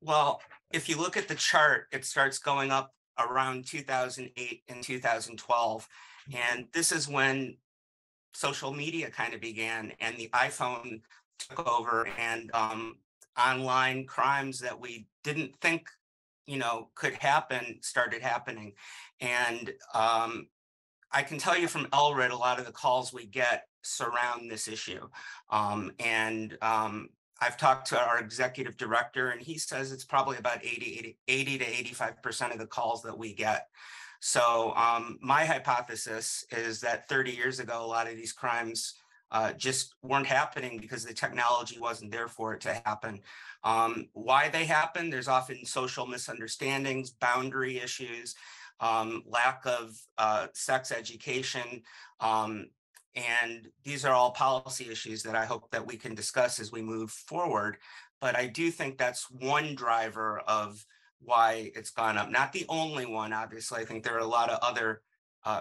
Well, if you look at the chart, it starts going up around 2008 and 2012. And this is when social media kind of began and the iPhone took over, and online crimes that we didn't think, could happen started happening. And I can tell you from LRED, a lot of the calls we get surround this issue. I've talked to our executive director, and he says it's probably about 80 to 85% of the calls that we get. So my hypothesis is that 30 years ago, a lot of these crimes just weren't happening because the technology wasn't there for it to happen. Why they happen? There's often social misunderstandings, boundary issues, lack of sex education. And these are all policy issues that I hope that we can discuss as we move forward. But I do think that's one driver of why it's gone up. Not the only one, obviously. I think there are a lot of other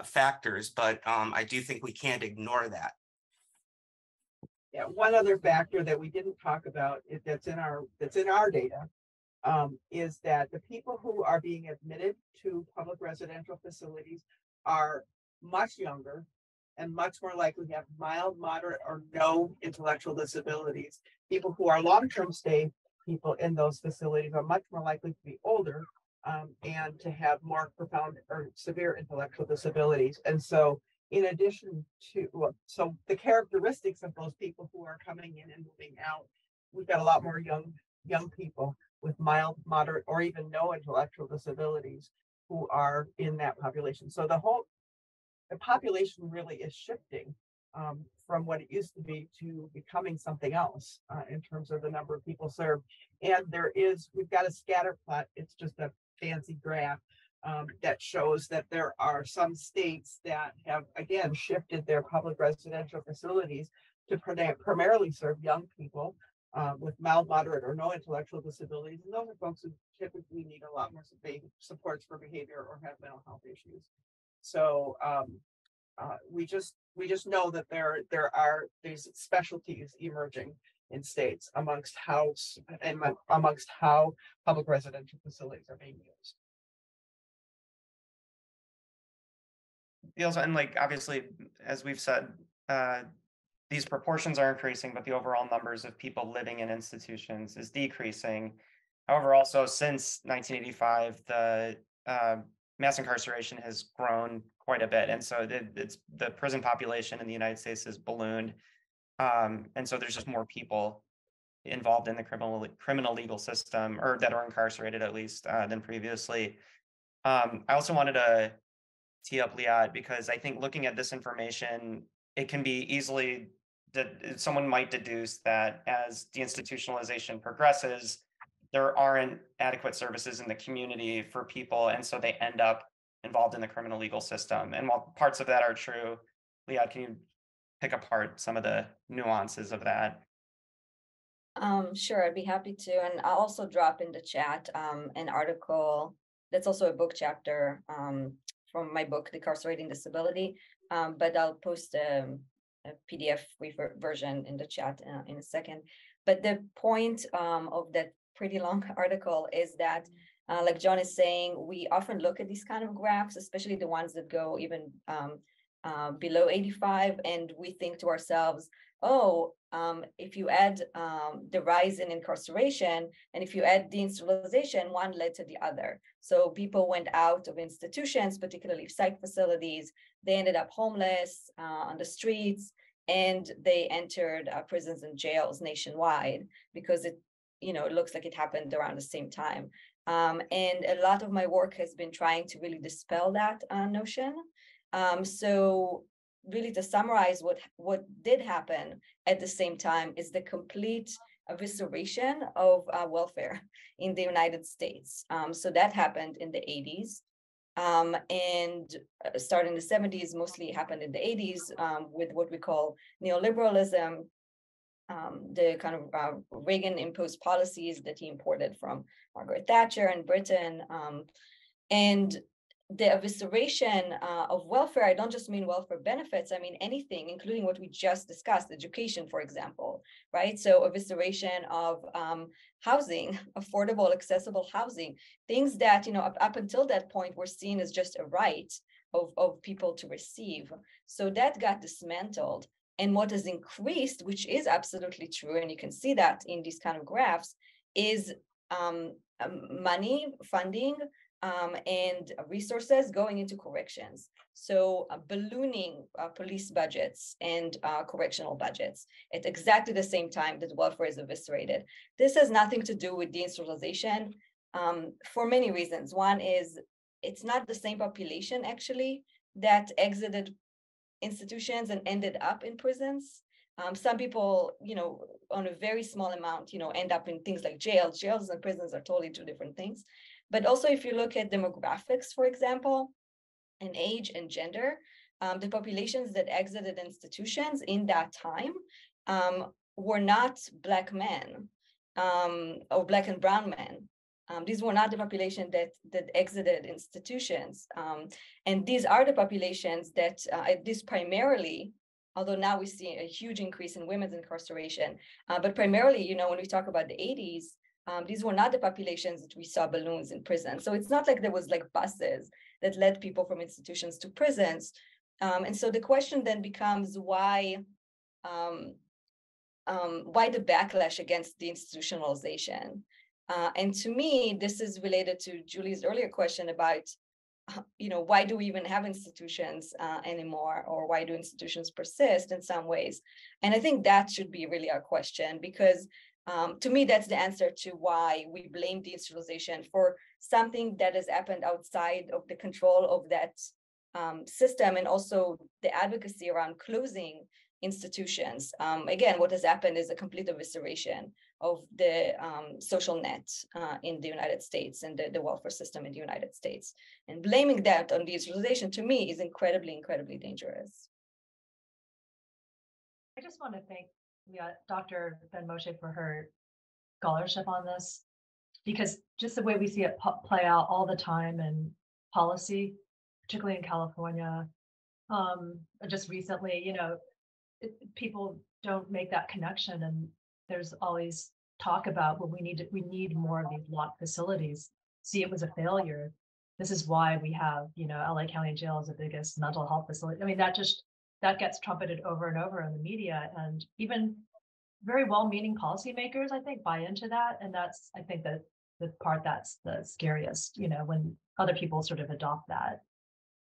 factors, but I do think we can't ignore that. Yeah, one other factor that we didn't talk about that's in our data is that the people who are being admitted to public residential facilities are much younger and much more likely to have mild, moderate, or no intellectual disabilities. People who are long-term stay people in those facilities are much more likely to be older and to have more profound or severe intellectual disabilities. And so in addition to, so the characteristics of those people who are coming in and moving out, we've got a lot more young people with mild, moderate, or even no intellectual disabilities who are in that population. So the population really is shifting from what it used to be to becoming something else in terms of the number of people served. And we've got a scatter plot. It's just a fancy graph that shows that there are some states that have, again, shifted their public residential facilities to primarily serve young people with mild, moderate, or no intellectual disabilities. And those are folks who typically need a lot more supports for behavior or have mental health issues. So we just know that there are these specialties emerging in states amongst how public residential facilities are being used. And like, obviously, as we've said, these proportions are increasing, but the overall numbers of people living in institutions is decreasing. However, also since 1985, the mass incarceration has grown quite a bit. And so the prison population in the United States has ballooned. And so there's just more people involved in the criminal legal system, or that are incarcerated at least, than previously. I also wanted to tee up Liat, because I think looking at this information, it can be easily that someone might deduce that as deinstitutionalization progresses, there aren't adequate services in the community for people, and so they end up involved in the criminal legal system. And while parts of that are true, Liat, can you pick apart some of the nuances of that? Sure, I'd be happy to. And I'll also drop in the chat an article that's also a book chapter from my book, Decarcerating Disability. But I'll post a PDF version in the chat in a second. But the point of that pretty long article is that, like John is saying, we often look at these kind of graphs, especially the ones that go even below 85, and we think to ourselves, oh, if you add the rise in incarceration, and if you add deinstitutionalization, one led to the other. So people went out of institutions, particularly psych facilities. They ended up homeless on the streets, and they entered prisons and jails nationwide, because it looks like it happened around the same time. And a lot of my work has been trying to really dispel that notion. So really, to summarize what did happen at the same time is the complete evisceration of welfare in the United States. So that happened in the 80s. And starting in the 70s, mostly happened in the 80s with what we call neoliberalism, the kind of Reagan-imposed policies that he imported from Margaret Thatcher in Britain. And the evisceration of welfare, I don't just mean welfare benefits, I mean anything, including what we just discussed, education, for example, right? So evisceration of housing, affordable, accessible housing, things that, up until that point were seen as just a right of people to receive. So that got dismantled. And what has increased, which is absolutely true, and you can see that in these kind of graphs, is money, funding, and resources going into corrections. So ballooning police budgets and correctional budgets at exactly the same time that welfare is eviscerated. This has nothing to do with deinstitutionalization for many reasons. One is it's not the same population actually that exited institutions and ended up in prisons. Some people, on a very small amount, end up in things like jails. Jails and prisons are totally two different things. But also, if you look at demographics, for example, and age and gender, the populations that exited institutions in that time were not Black men or Black and brown men. These were not the population that exited institutions. And these are the populations that this primarily, although now we see a huge increase in women's incarceration, but primarily, you know, when we talk about the 80s, these were not the populations that we saw balloons in prison. So it's not like there was like buses that led people from institutions to prisons. And so the question then becomes why the backlash against the institutionalization? And to me, this is related to Julie's earlier question about, you know, why do we even have institutions anymore, or why do institutions persist in some ways? And I think that should be really our question, because to me, that's the answer to why we blame deinstitutionalization for something that has happened outside of the control of that system, and also the advocacy around closing institutions. Again, what has happened is a complete evisceration of the social net in the United States and the welfare system in the United States. And blaming that on deinstitutionalization, to me, is incredibly, incredibly dangerous. I just want to thank Dr. Ben-Moshe for her scholarship on this, because just the way we see it play out all the time in policy, particularly in California, just recently, you know, people don't make that connection, and there's always talk about, well, we need more of these locked facilities. See, it was a failure. This is why we have, you know, LA County Jail is the biggest mental health facility. I mean, that gets trumpeted over and over in the media, and even very well-meaning policymakers, I think, buy into that. And that's, I think, that the part that's the scariest, you know, when other people sort of adopt that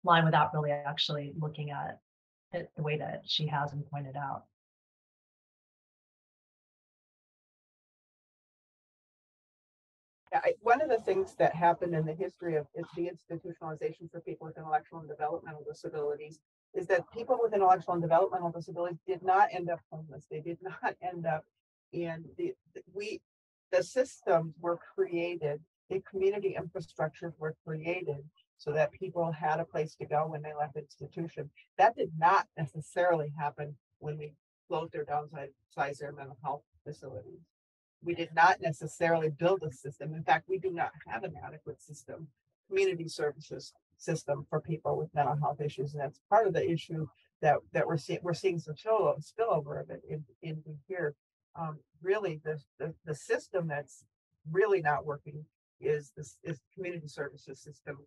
line without really actually looking at it the way that she has and pointed out. Yeah, one of the things that happened in the history of deinstitutionalization for people with intellectual and developmental disabilities is that people with intellectual and developmental disabilities did not end up homeless. They did not end up in the systems were created, the community infrastructures were created so that people had a place to go when they left institution. That did not necessarily happen when we closed or downsized their mental health facilities. We did not necessarily build a system. In fact, we do not have an adequate system, community services system for people with mental health issues. And that's part of the issue that we're seeing some spillover of it in here. Really, the system that's really not working is the community services system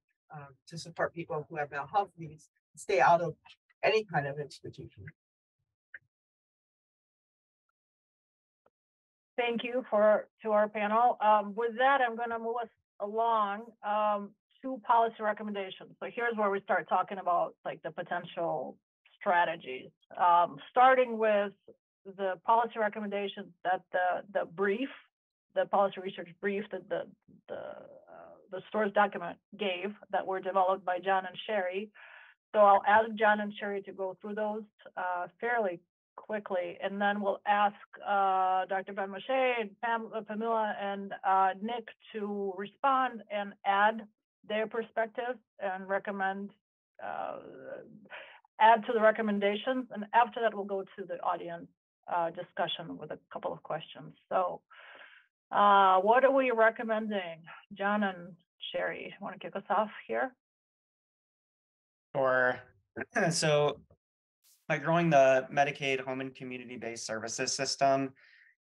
to support people who have mental health needs, stay out of any kind of institution. Thank you to our panel. With that, I'm going to move us along to policy recommendations. So here's where we start talking about like the potential strategies, starting with the policy recommendations that the policy research brief that the STORS document gave, that were developed by John and Sherry. So I'll ask John and Sherry to go through those fairly quickly, and then we'll ask Dr. Ben-Moshe and Pamela and Nick to respond and add their perspective and recommend, add to the recommendations. And after that, we'll go to the audience discussion with a couple of questions. So what are we recommending? John and Sherry, want to kick us off here? Sure. So by growing the Medicaid home and community-based services system,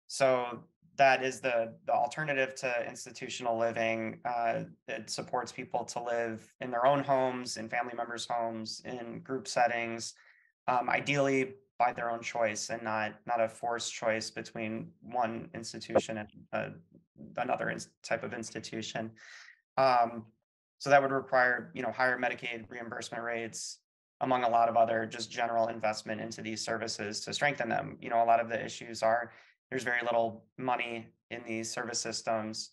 so that is the alternative to institutional living. It supports people to live in their own homes, in family members' homes, in group settings, ideally by their own choice and not a forced choice between one institution and another type of institution. So that would require, you know, higher Medicaid reimbursement rates, among a lot of other just general investment into these services to strengthen them. You know, a lot of the issues are there's very little money in these service systems.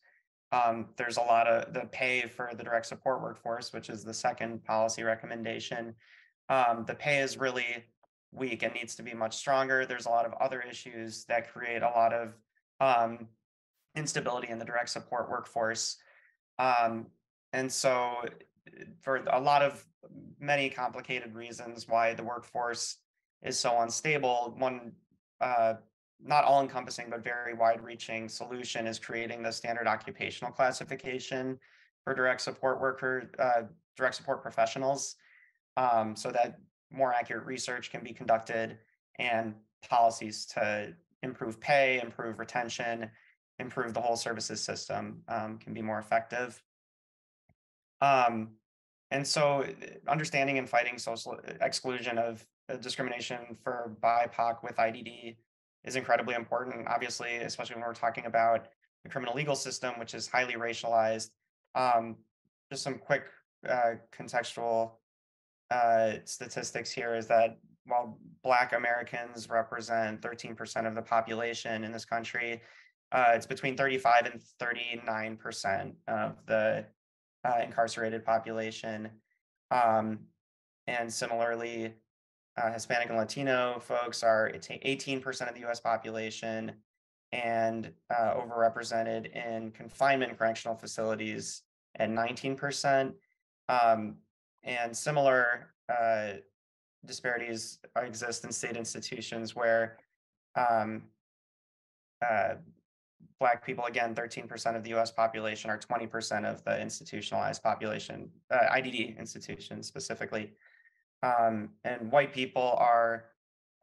There's a lot of the pay for the direct support workforce, which is the second policy recommendation. The pay is really weak and needs to be much stronger. There's a lot of other issues that create a lot of instability in the direct support workforce. And so for a lot of many complicated reasons why the workforce is so unstable, one not all encompassing, but very wide reaching solution is creating the standard occupational classification for direct support direct support professionals, so that more accurate research can be conducted and policies to improve pay, improve retention, improve the whole services system can be more effective. And so understanding and fighting social exclusion of discrimination for BIPOC with IDD is incredibly important, obviously, especially when we're talking about the criminal legal system, which is highly racialized. Just some quick contextual statistics here is that while Black Americans represent 13% of the population in this country, it's between 35 and 39% of the incarcerated population. And similarly, Hispanic and Latino folks are 18% of the US population and overrepresented in confinement correctional facilities at 19%. And similar disparities exist in state institutions where Black people, again, 13% of the US population, are 20% of the institutionalized population, IDD institutions specifically. And white people are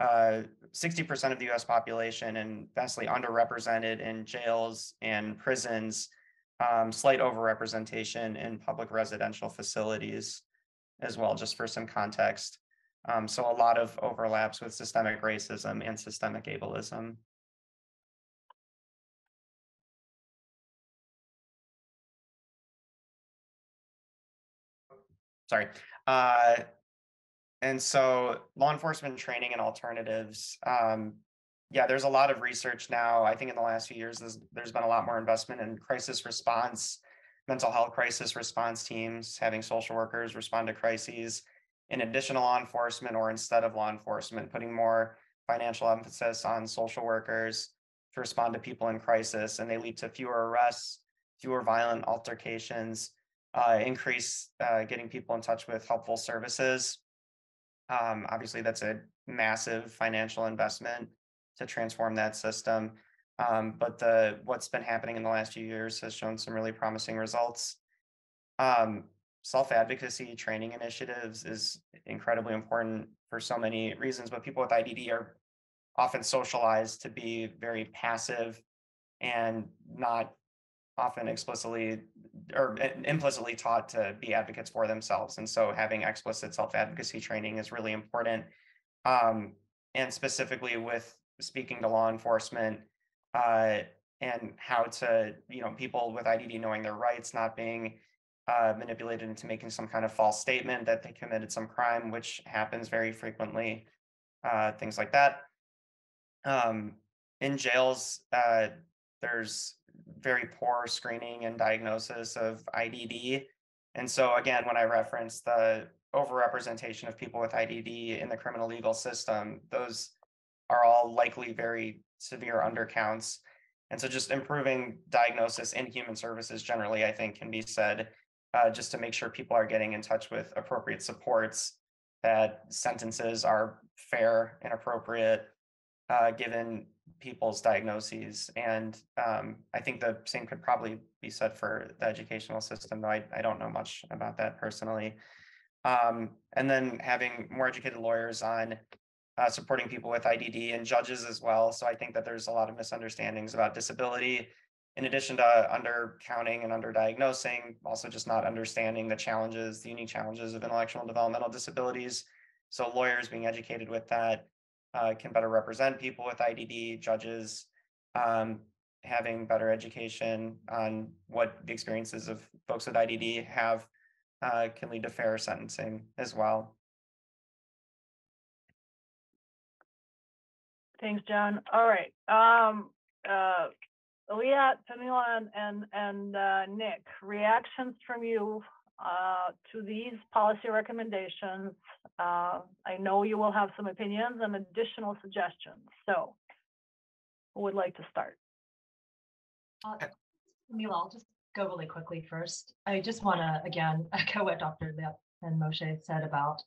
60% of the US population and vastly underrepresented in jails and prisons, slight overrepresentation in public residential facilities as well, just for some context. So a lot of overlaps with systemic racism and systemic ableism. Sorry. And so law enforcement training and alternatives. Yeah, there's a lot of research now. I think in the last few years, there's been a lot more investment in crisis response, mental health crisis response teams, having social workers respond to crises in addition to law enforcement or instead of law enforcement, putting more financial emphasis on social workers to respond to people in crisis, and they lead to fewer arrests, fewer violent altercations, increase getting people in touch with helpful services. Obviously, that's a massive financial investment to transform that system. But what's been happening in the last few years has shown some really promising results. Self-advocacy training initiatives is incredibly important for so many reasons, but people with IDD are often socialized to be very passive and not often explicitly or implicitly taught to be advocates for themselves. And so having explicit self-advocacy training is really important. And specifically with speaking to law enforcement and how to, people with IDD knowing their rights, not being manipulated into making some kind of false statement that they committed some crime, which happens very frequently, things like that. In jails, there's very poor screening and diagnosis of IDD. And so again, when I reference the overrepresentation of people with IDD in the criminal legal system, those are all likely very severe undercounts. And so just improving diagnosis in human services generally, I think, can be said just to make sure people are getting in touch with appropriate supports, that sentences are fair and appropriate given people's diagnoses. And I think the same could probably be said for the educational system, though I don't know much about that personally. And then having more educated lawyers on supporting people with IDD and judges as well. So I think that there's a lot of misunderstandings about disability, in addition to undercounting and underdiagnosing, also just not understanding the unique challenges of intellectual and developmental disabilities. So lawyers being educated with that can better represent people with IDD, judges having better education on what the experiences of folks with IDD have can lead to fairer sentencing as well. Thanks, John. All right. Leah, Pamela, and Nick, reactions from you to these policy recommendations. I know you will have some opinions and additional suggestions. So who would like to start? Camila, I'll just go really quickly first. I just want to, again, echo what Dr. Lip and Moshe said about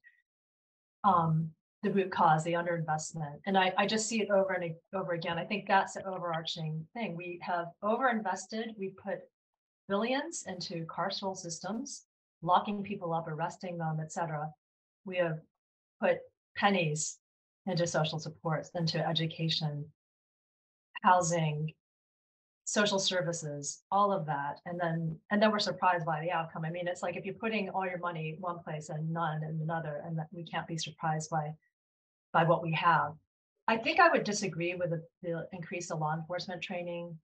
the root cause, the underinvestment. And I just see it over and over again. I think that's the overarching thing. We have overinvested. We put billions into carceral systems, locking people up, arresting them, et cetera. We have put pennies into social supports, into education, housing, social services, all of that. And then we're surprised by the outcome. I mean, it's like if you're putting all your money in one place and none in another, and that we can't be surprised by what we have. I think I would disagree with the increase of law enforcement training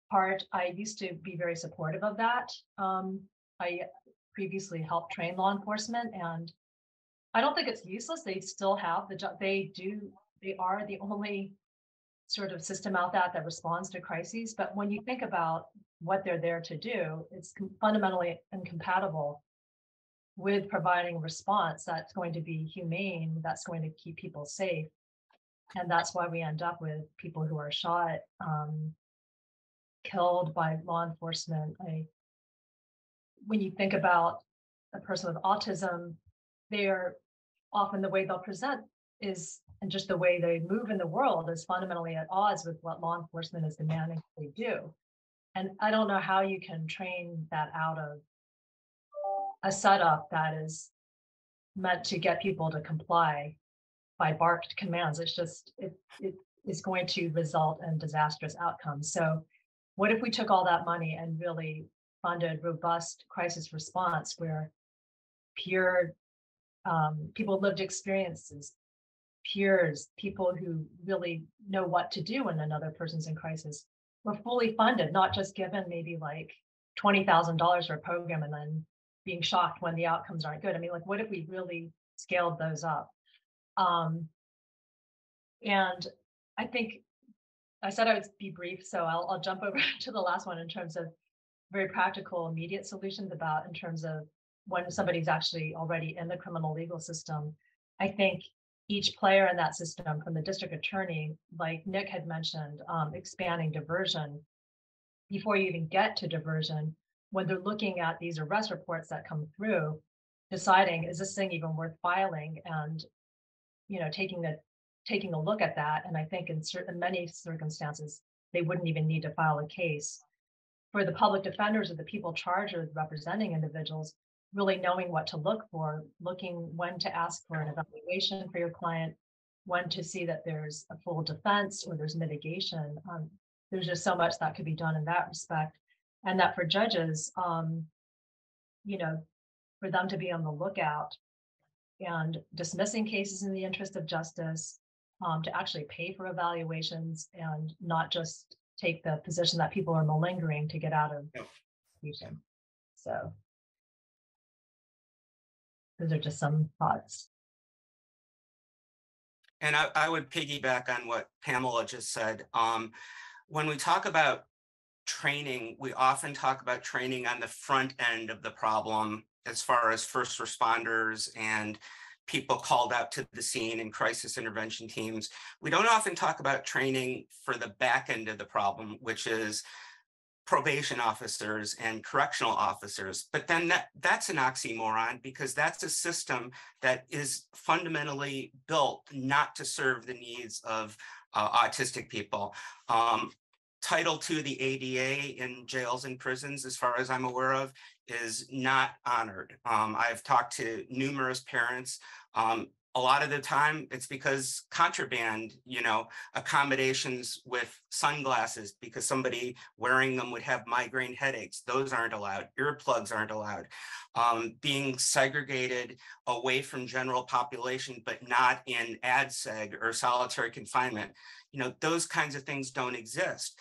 part. I used to be very supportive of that. I previously helped train law enforcement, and I don't think it's useless. They still have the job. They are the only sort of system out there that responds to crises. But when you think about what they're there to do, it's fundamentally incompatible with providing a response that's going to be humane, that's going to keep people safe. And that's why we end up with people who are shot, killed by law enforcement. When you think about a person with autism, they're often the way they'll present is, and just the way they move in the world is fundamentally at odds with what law enforcement is demanding they do. And I don't know how you can train that out of a setup that is meant to get people to comply by barked commands. It's just, it is going to result in disastrous outcomes. So what if we took all that money and really funded robust crisis response where peer people lived experiences, peers, people who really know what to do when another person's in crisis were fully funded, not just given maybe like $20,000 for a program and then being shocked when the outcomes aren't good. I mean, like, what if we really scaled those up? And I think I said I would be brief, so I'll jump over to the last one in terms of very practical, immediate solutions about in terms of when somebody's actually already in the criminal legal system. I think each player in that system, from the district attorney, like Nick had mentioned, expanding diversion, before you even get to diversion, when they're looking at these arrest reports that come through, deciding, is this thing even worth filing? And, taking a look at that. And I think in many circumstances, they wouldn't even need to file a case. For the public defenders or the people charged with representing individuals, really knowing what to look for, looking when to ask for an evaluation for your client, when to see that there's a full defense or there's mitigation. There's just so much that could be done in that respect. And that for judges, for them to be on the lookout and dismissing cases in the interest of justice, to actually pay for evaluations and not just take the position that people are malingering to get out of prosecution. So those are just some thoughts. And I would piggyback on what Pamela just said. When we talk about training, we often talk about training on the front end of the problem as far as first responders and people called out to the scene and crisis intervention teams. We don't often talk about training for the back end of the problem, which is probation officers and correctional officers. But then that's an oxymoron, because that's a system that is fundamentally built not to serve the needs of autistic people. Title II of the ADA in jails and prisons, as far as I'm aware of, is not honored. I've talked to numerous parents. A lot of the time it's because contraband, accommodations with sunglasses because somebody wearing them would have migraine headaches. Those aren't allowed. Earplugs aren't allowed. Being segregated away from general population, but not in ADSEG or solitary confinement. Those kinds of things don't exist.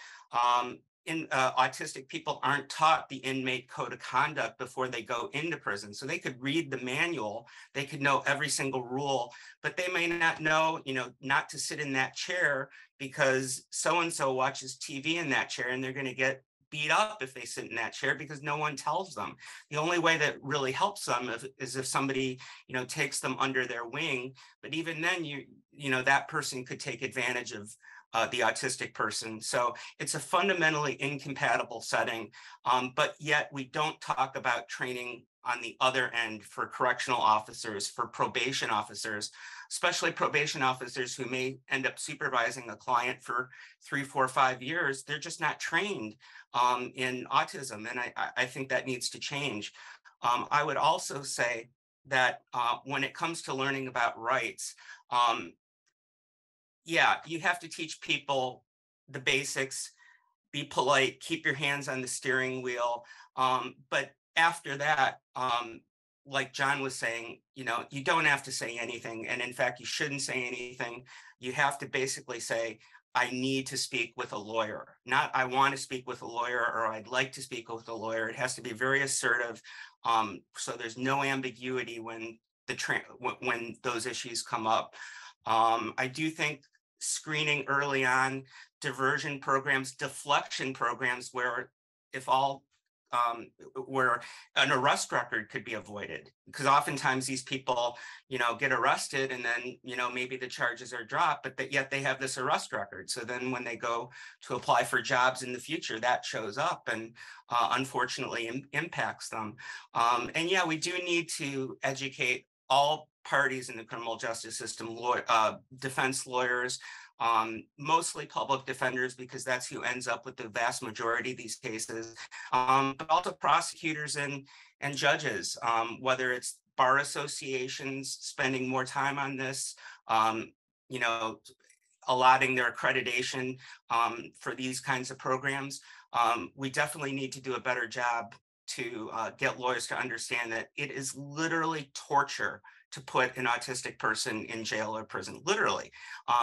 Autistic people aren't taught the inmate code of conduct before they go into prison. So they could read the manual, they could know every single rule, but they may not know, not to sit in that chair because so-and-so watches TV in that chair and they're going to get beat up if they sit in that chair because no one tells them. The only way that really helps them is if somebody, takes them under their wing. But even then, that person could take advantage the autistic person. So it's a fundamentally incompatible setting, but yet we don't talk about training on the other end for correctional officers, for probation officers, especially probation officers who may end up supervising a client for 3, 4, 5 years. They're just not trained in autism, and I think that needs to change. I would also say that when it comes to learning about rights, yeah, you have to teach people the basics, be polite, keep your hands on the steering wheel. But after that, like John was saying, you don't have to say anything. And in fact, you shouldn't say anything. You have to basically say, I need to speak with a lawyer, not I want to speak with a lawyer or I'd like to speak with a lawyer. It has to be very assertive. So there's no ambiguity when when those issues come up. I do think screening early on, diversion programs, deflection programs, where if all where an arrest record could be avoided, because oftentimes these people, get arrested and then, maybe the charges are dropped, but yet they have this arrest record. So then when they go to apply for jobs in the future, that shows up and unfortunately impacts them. And yeah, we do need to educate all parties in the criminal justice system, defense lawyers, mostly public defenders, because that's who ends up with the vast majority of these cases, but also prosecutors and judges, whether it's bar associations spending more time on this, allotting their accreditation for these kinds of programs. We definitely need to do a better job to get lawyers to understand that it is literally torture to put an autistic person in jail or prison, literally.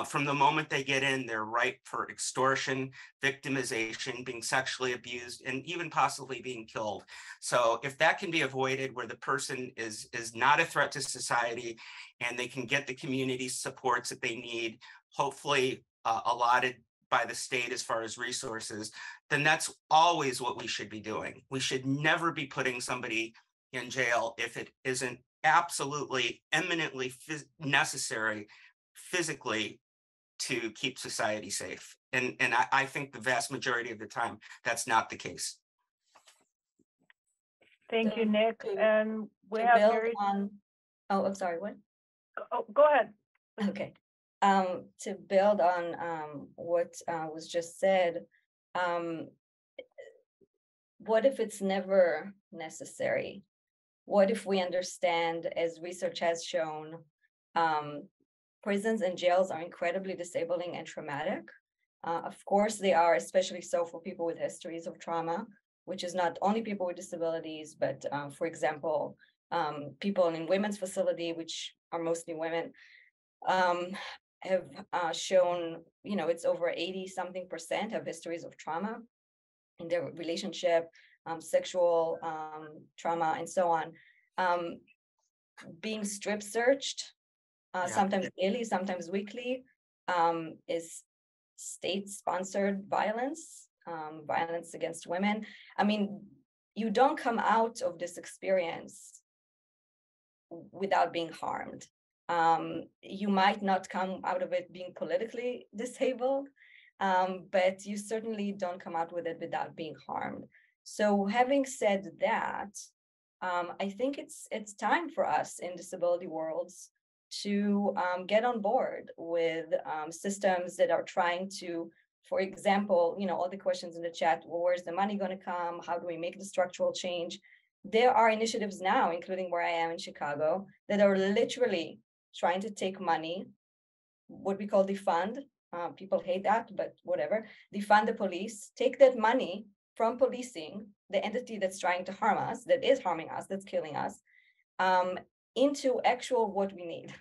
From the moment they get in, they're ripe for extortion, victimization, being sexually abused, and even possibly being killed. So if that can be avoided, where the person is not a threat to society and they can get the community supports that they need, hopefully allotted by the state as far as resources, then that's always what we should be doing. We should never be putting somebody in jail if it isn't absolutely eminently necessary physically to keep society safe. And I think the vast majority of the time, that's not the case. Thank you, So Nick. to- And we To have build Mary. on, oh, I'm sorry, what? Oh, go ahead. Okay. To build on what was just said, what if it's never necessary? What if we understand, as research has shown, prisons and jails are incredibly disabling and traumatic? Of course, they are, especially so for people with histories of trauma, which is not only people with disabilities, but for example, people in women's facility, which are mostly women, have shown, it's over 80-something% have histories of trauma in their relationship, sexual trauma, and so on. Being strip searched, sometimes daily, sometimes weekly, is state-sponsored violence, violence against women. I mean, you don't come out of this experience without being harmed. You might not come out of it being politically disabled, but you certainly don't come out with it without being harmed. So having said that, I think it's time for us in disability worlds to get on board with systems that are trying to, for example, all the questions in the chat, well, where's the money going to come? How do we make the structural change? There are initiatives now, including where I am in Chicago, that are literally trying to take money, what we call defund. People hate that, but whatever. Defund the police, take that money from policing, the entity that's trying to harm us, that is harming us, that's killing us, into actual what we need.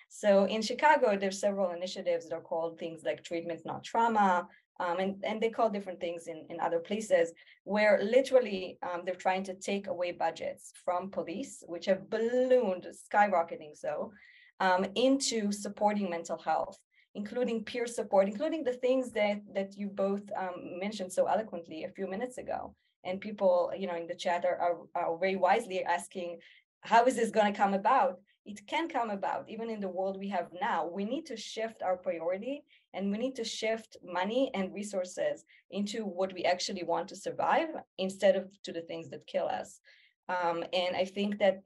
So in Chicago, there's several initiatives that are called things like Treatment Not Trauma, and they call different things in other places, where literally they're trying to take away budgets from police, which have ballooned, skyrocketing so, into supporting mental health, including peer support, including the things that you both mentioned so eloquently a few minutes ago. And people, in the chat are very wisely asking, how is this going to come about? it can come about even in the world we have now. We need to shift our priority, and we need to shift money and resources into what we actually want to survive instead of to the things that kill us. And I think that,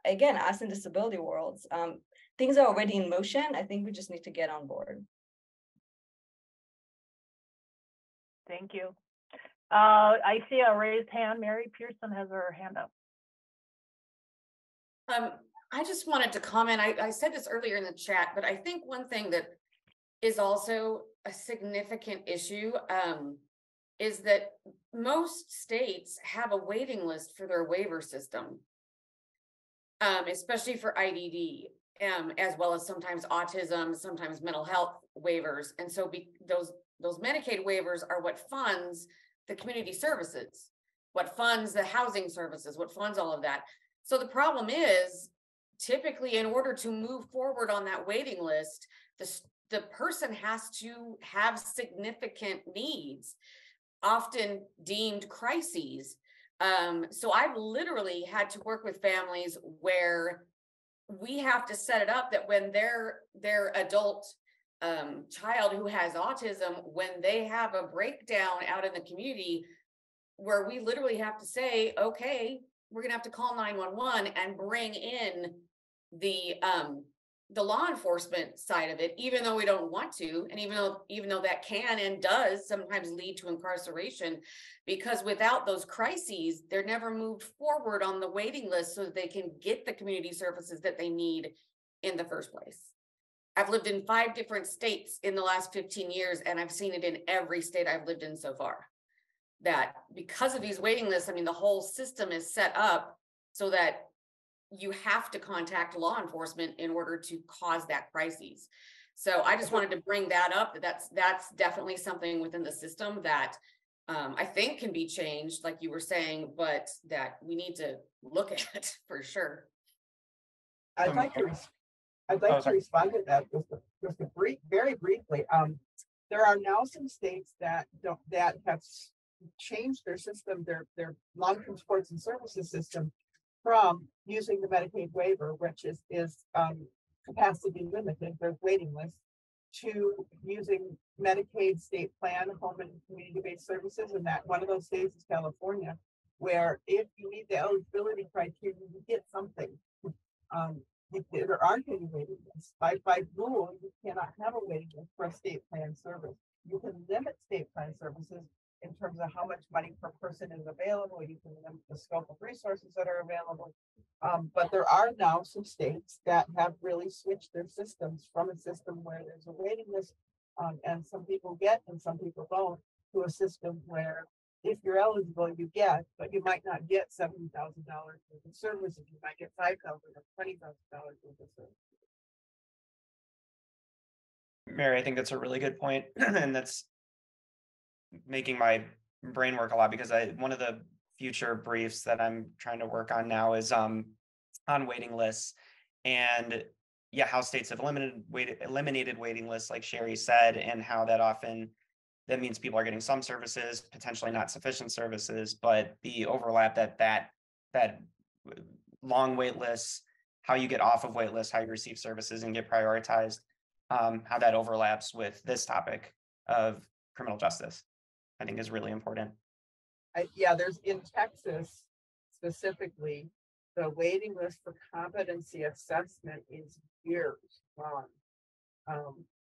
again, us in disability worlds, things are already in motion. I think we just need to get on board. Thank you. I see a raised hand. Mary Pearson has her hand up. I just wanted to comment. I said this earlier in the chat, but I think one thing that is also a significant issue is that most states have a waiting list for their waiver system, especially for IDD, as well as sometimes autism, sometimes mental health waivers. And so those Medicaid waivers are what funds the community services, what funds the housing services, what funds all of that. So the problem is, typically, in order to move forward on that waiting list, the person has to have significant needs, often deemed crises. So I've literally had to work with families where we have to set it up that when their adult child who has autism, when they have a breakdown out in the community, where we literally have to say, okay, we're gonna have to call 911 and bring in the law enforcement side of it, even though we don't want to, and even though that can and does sometimes lead to incarceration, because without those crises, they're never moved forward on the waiting list so that they can get the community services that they need in the first place. I've lived in 5 different states in the last 15 years, and I've seen it in every state I've lived in so far. That because of these waiting lists, I mean, the whole system is set up so that you have to contact law enforcement in order to cause that crisis. So I just wanted to bring that up. That's definitely something within the system that I think can be changed, like you were saying, but that we need to look at for sure. I'd like to respond to that just very briefly. There are now some states that have changed their system, their long-term supports and services system, from using the Medicaid waiver, which is capacity limited, there's waiting lists, to using Medicaid state plan, home and community-based services. And that one of those states is California, where if you meet the eligibility criteria, you get something. There aren't any waiting lists. By rule, you cannot have a waiting list for a state plan service. You can limit state plan services in terms of how much money per person is available. You can limit the scope of resources that are available. But there are now some states that have really switched their systems from a system where there's a waiting list, and some people get and some people don't, to a system where if you're eligible, you get, but you might not get $70,000 worth of services. You might get $5,000 or $20,000 worth of services. Mary, I think that's a really good point, and that's making my brain work a lot, because one of the future briefs that I'm trying to work on now is on waiting lists, and how states have eliminated waiting lists, like Sherry said, and how that means people are getting some services, potentially not sufficient services, but the overlap that long wait lists, how you get off of wait lists, how you receive services and get prioritized, how that overlaps with this topic of criminal justice, I think is really important. There's in Texas specifically, the waiting list for competency assessment is years long.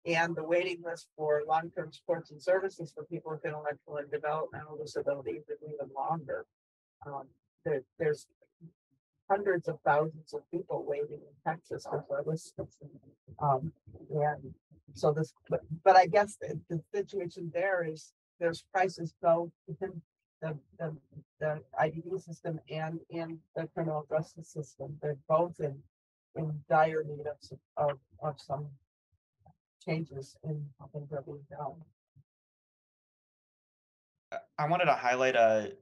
And the waiting list for long-term supports and services for people with intellectual and developmental disabilities is even longer. There's hundreds of thousands of people waiting in Texas for services. And so but I guess the situation there is there's prices go within the IDD system and in the criminal justice system. They're both in dire need of some changes in how things are being done. I wanted to highlight a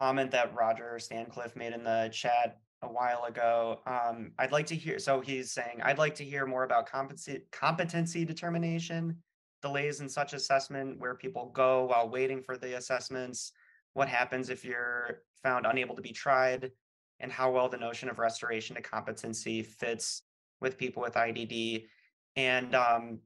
comment that Roger Stancliffe made in the chat a while ago. I'd like to hear, so he's saying, I'd like to hear more about competency determination, delays in such assessment, where people go while waiting for the assessments, what happens if you're found unable to be tried, and how well the notion of restoration to competency fits with people with IDD. And I'm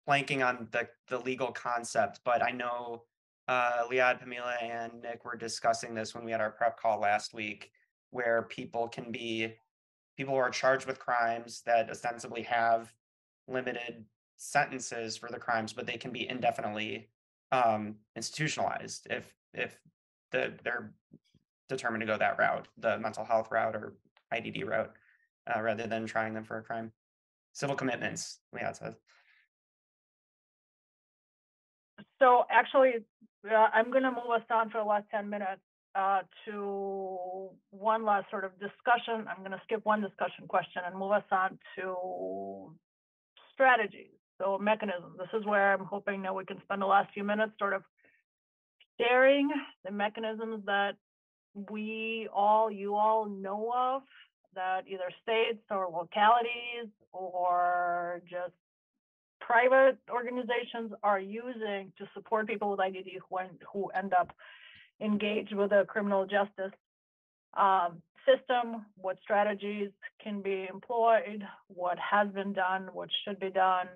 blanking on the legal concept, but I know Liad, Pamela, and Nick were discussing this when we had our prep call last week, where people who are charged with crimes that ostensibly have limited sentences for the crimes, but they can be indefinitely institutionalized if they're determined to go that route, the mental health route or IDD route, rather than trying them for a crime. Civil commitments, Liad says. So actually, I'm going to move us on for the last 10 minutes to one last sort of discussion. I'm going to skip one discussion question and move us on to strategies. So mechanisms. This is where I'm hoping that we can spend the last few minutes sort of sharing the mechanisms that you all know of, that either states or localities or just private organizations are using to support people with IDD who end up engaged with the criminal justice system, what strategies can be employed, what has been done, what should be done.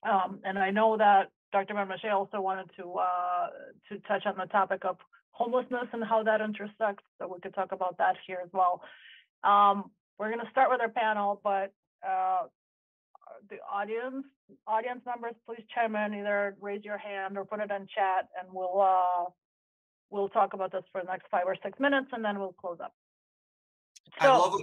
And I know that Dr. Ben-Moshe also wanted to touch on the topic of homelessness and how that intersects, so we could talk about that here as well. We're going to start with our panel, but the audience members, please chime in, either raise your hand or put it in chat, and we'll talk about this for the next 5 or 6 minutes, and then we'll close up. So,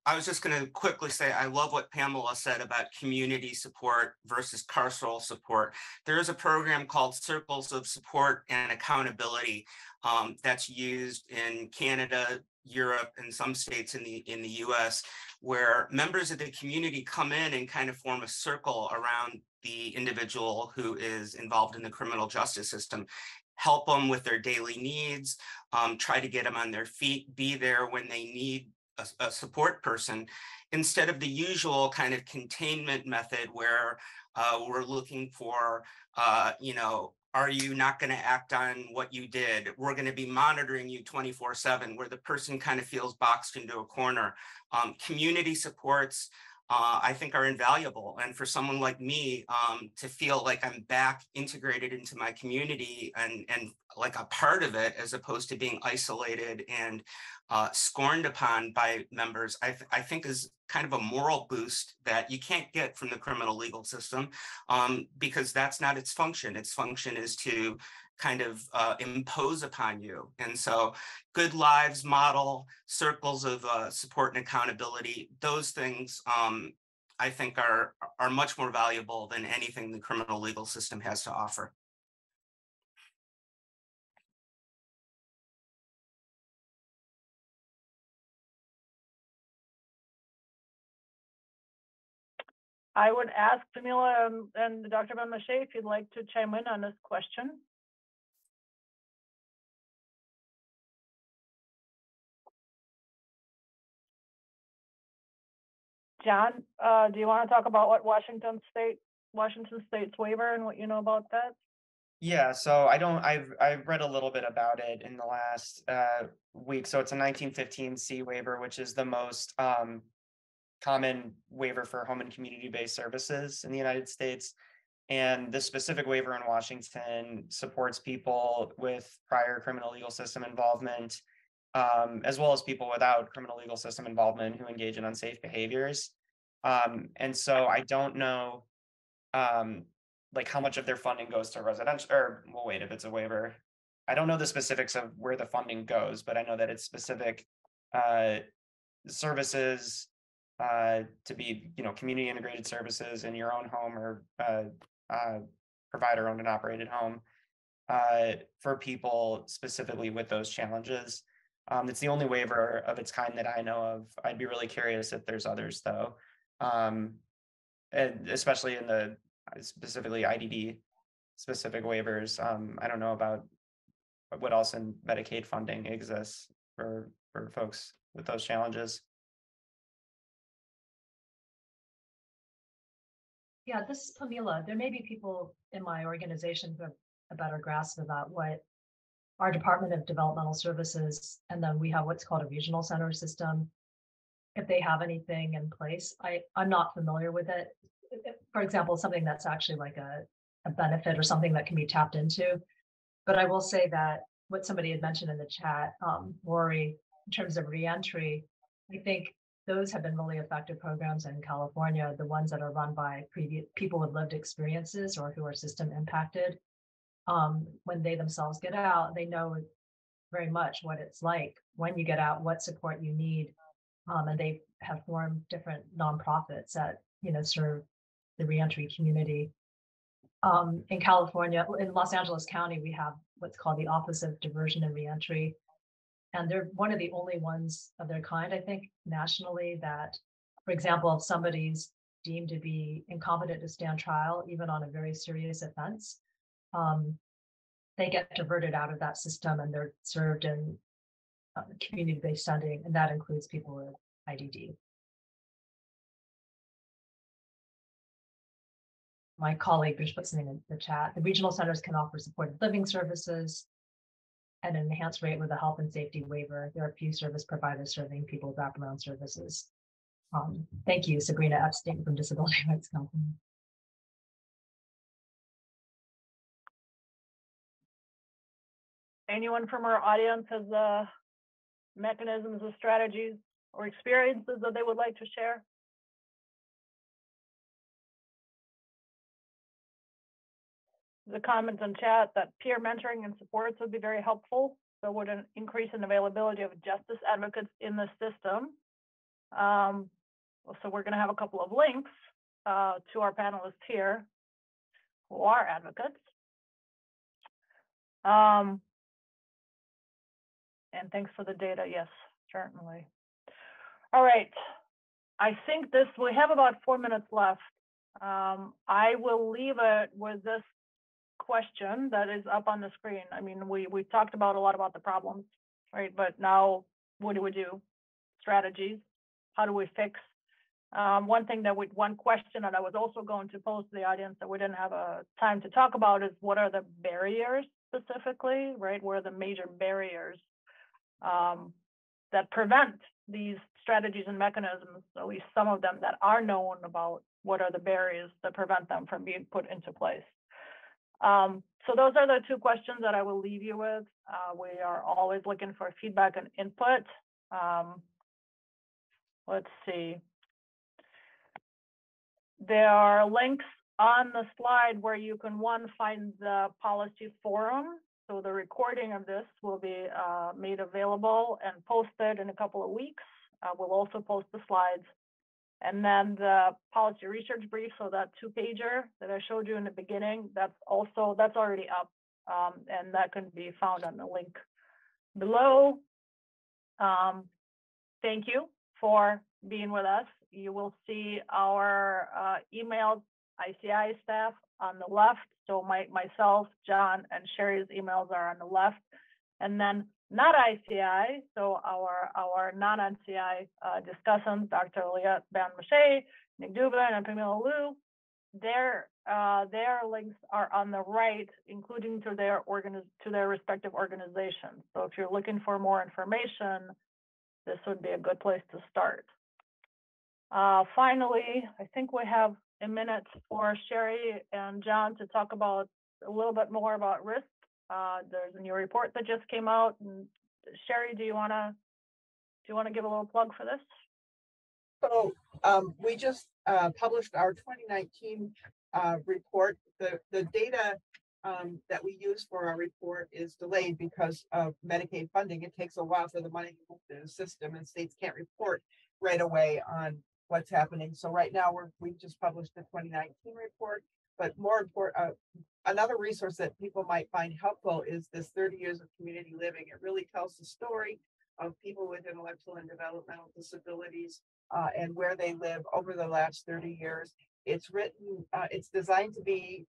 I was just going to quickly say, I love what Pamela said about community support versus carceral support. There is a program called Circles of Support and Accountability that's used in Canada, Europe, and some states in the US, where members of the community come in and kind of form a circle around the individual who is involved in the criminal justice system, help them with their daily needs, try to get them on their feet, be there when they need a support person, instead of the usual kind of containment method where we're looking for, are you not going to act on what you did? We're going to be monitoring you 24/7, where the person kind of feels boxed into a corner. Community supports, I think, are invaluable. And for someone like me, to feel like I'm back integrated into my community and like a part of it, as opposed to being isolated and scorned upon by members, I think is kind of a moral boost that you can't get from the criminal legal system, because that's not its function. Its function is to kind of impose upon you. And so Good Lives model, circles of support and accountability, those things I think are much more valuable than anything the criminal legal system has to offer. I would ask Pamela and Dr. Ben-Moshe if you'd like to chime in on this question. John, do you want to talk about what Washington State's waiver and what you know about that? Yeah, so I've read a little bit about it in the last week. So it's a 1915 C waiver, which is the most common waiver for home and community-based services in the United States. And this specific waiver in Washington supports people with prior criminal legal system involvement, as well as people without criminal legal system involvement who engage in unsafe behaviors. And so I don't know like how much of their funding goes to residential, or well, wait, if it's a waiver, I don't know the specifics of where the funding goes, but I know that it's specific services to be, community integrated services in your own home or provider owned and operated home for people specifically with those challenges. It's the only waiver of its kind that I know of. I'd be really curious if there's others though, and especially in the specifically IDD specific waivers. I don't know about what else in Medicaid funding exists for folks with those challenges. Yeah, this is Pamela. There may be people in my organization who have a better grasp about what our Department of Developmental Services, and then we have what's called a regional center system. If they have anything in place, I'm not familiar with it. For example, something that's actually like a benefit or something that can be tapped into. But I will say that what somebody had mentioned in the chat, Rory, in terms of reentry, I think those have been really effective programs in California, the ones that are run by previous people with lived experiences or who are system impacted. When they themselves get out, they know very much what it's like when you get out, what support you need. And they have formed different nonprofits that, serve the reentry community. In California, in Los Angeles County, we have what's called the Office of Diversion and Reentry. And they're one of the only ones of their kind, I think, nationally that, for example, if somebody's deemed to be incompetent to stand trial, even on a very serious offense, they get diverted out of that system and they're served in community-based setting, and that includes people with IDD. My colleague just put something in the chat. The regional centers can offer supported living services at an enhanced rate with a health and safety waiver. There are a few service providers serving people with wraparound services. Thank you, Sabrina Epstein from Disability Rights Company. Anyone from our audience has mechanisms or strategies or experiences that they would like to share? The comment in chat that peer mentoring and supports would be very helpful. So would an increase in availability of justice advocates in the system. So we're going to have a couple of links to our panelists here who are advocates. And thanks for the data. Yes, certainly. All right. I think we have about 4 minutes left. I will leave it with this question that is up on the screen. I mean, we talked about a lot about the problems, right? But now what do we do? Strategies. How do we fix? One question that I was also going to pose to the audience that we didn't have time to talk about is what are the barriers specifically, right? What are the major barriers that prevent these strategies and mechanisms, at least some of them that are known about what are the barriers that prevent them from being put into place. So those are the 2 questions that I will leave you with. We are always looking for feedback and input. Let's see. There are links on the slide where you can, find the policy forum. So the recording of this will be made available and posted in a couple of weeks. We'll also post the slides. And then the policy research brief, so that 2-pager that I showed you in the beginning, that's already up, and that can be found on the link below. Thank you for being with us. You will see our emailed ICI staff on the left. So myself, John, and Sherry's emails are on the left. And then not ICI, so our non-NCI discussants, Dr. Liat Ben-Moshe, Nick Dubin, and Pamela Liu, their links are on the right, including to their respective organizations. So if you're looking for more information, this would be a good place to start. Finally, I think we have a minute for Sherry and John to talk about a little bit more about risk. There's a new report that just came out. And Sherry, do you want to give a little plug for this? So we just published our 2019 report. The data that we use for our report is delayed because of Medicaid funding. It takes a while for the money to move through the system, and states can't report right away on what's happening. So right now we just published the 2019 report. But more important, another resource that people might find helpful is this 30 Years of Community Living. It really tells the story of people with intellectual and developmental disabilities and where they live over the last 30 years. It's written, it's designed to be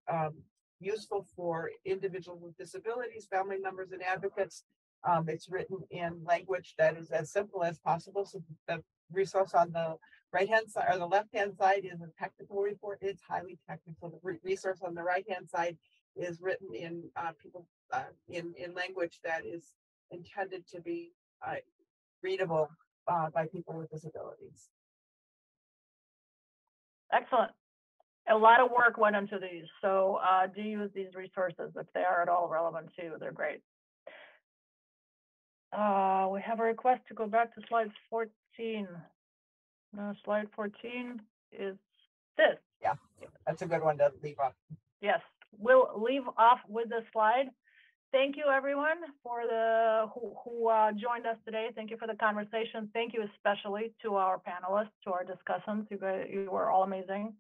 useful for individuals with disabilities, family members, and advocates. It's written in language that is as simple as possible. So the resource on the right-hand side or the left-hand side is a technical report. It's highly technical. The resource on the right-hand side is written in in language that is intended to be readable by people with disabilities. Excellent. A lot of work went into these, so do use these resources if they are at all relevant to you. They're great. We have a request to go back to slide 14. No, slide 14 is this. Yeah, that's a good one to leave off. Yes, we'll leave off with this slide. Thank you, everyone, for who joined us today. Thank you for the conversation. Thank you especially to our panelists, to our discussants. You were all amazing.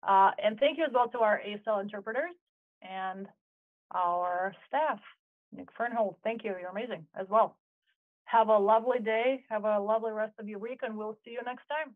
And thank you as well to our ASL interpreters and our staff. Nick Fernhold, thank you. You're amazing as well. Have a lovely day. Have a lovely rest of your week, and we'll see you next time.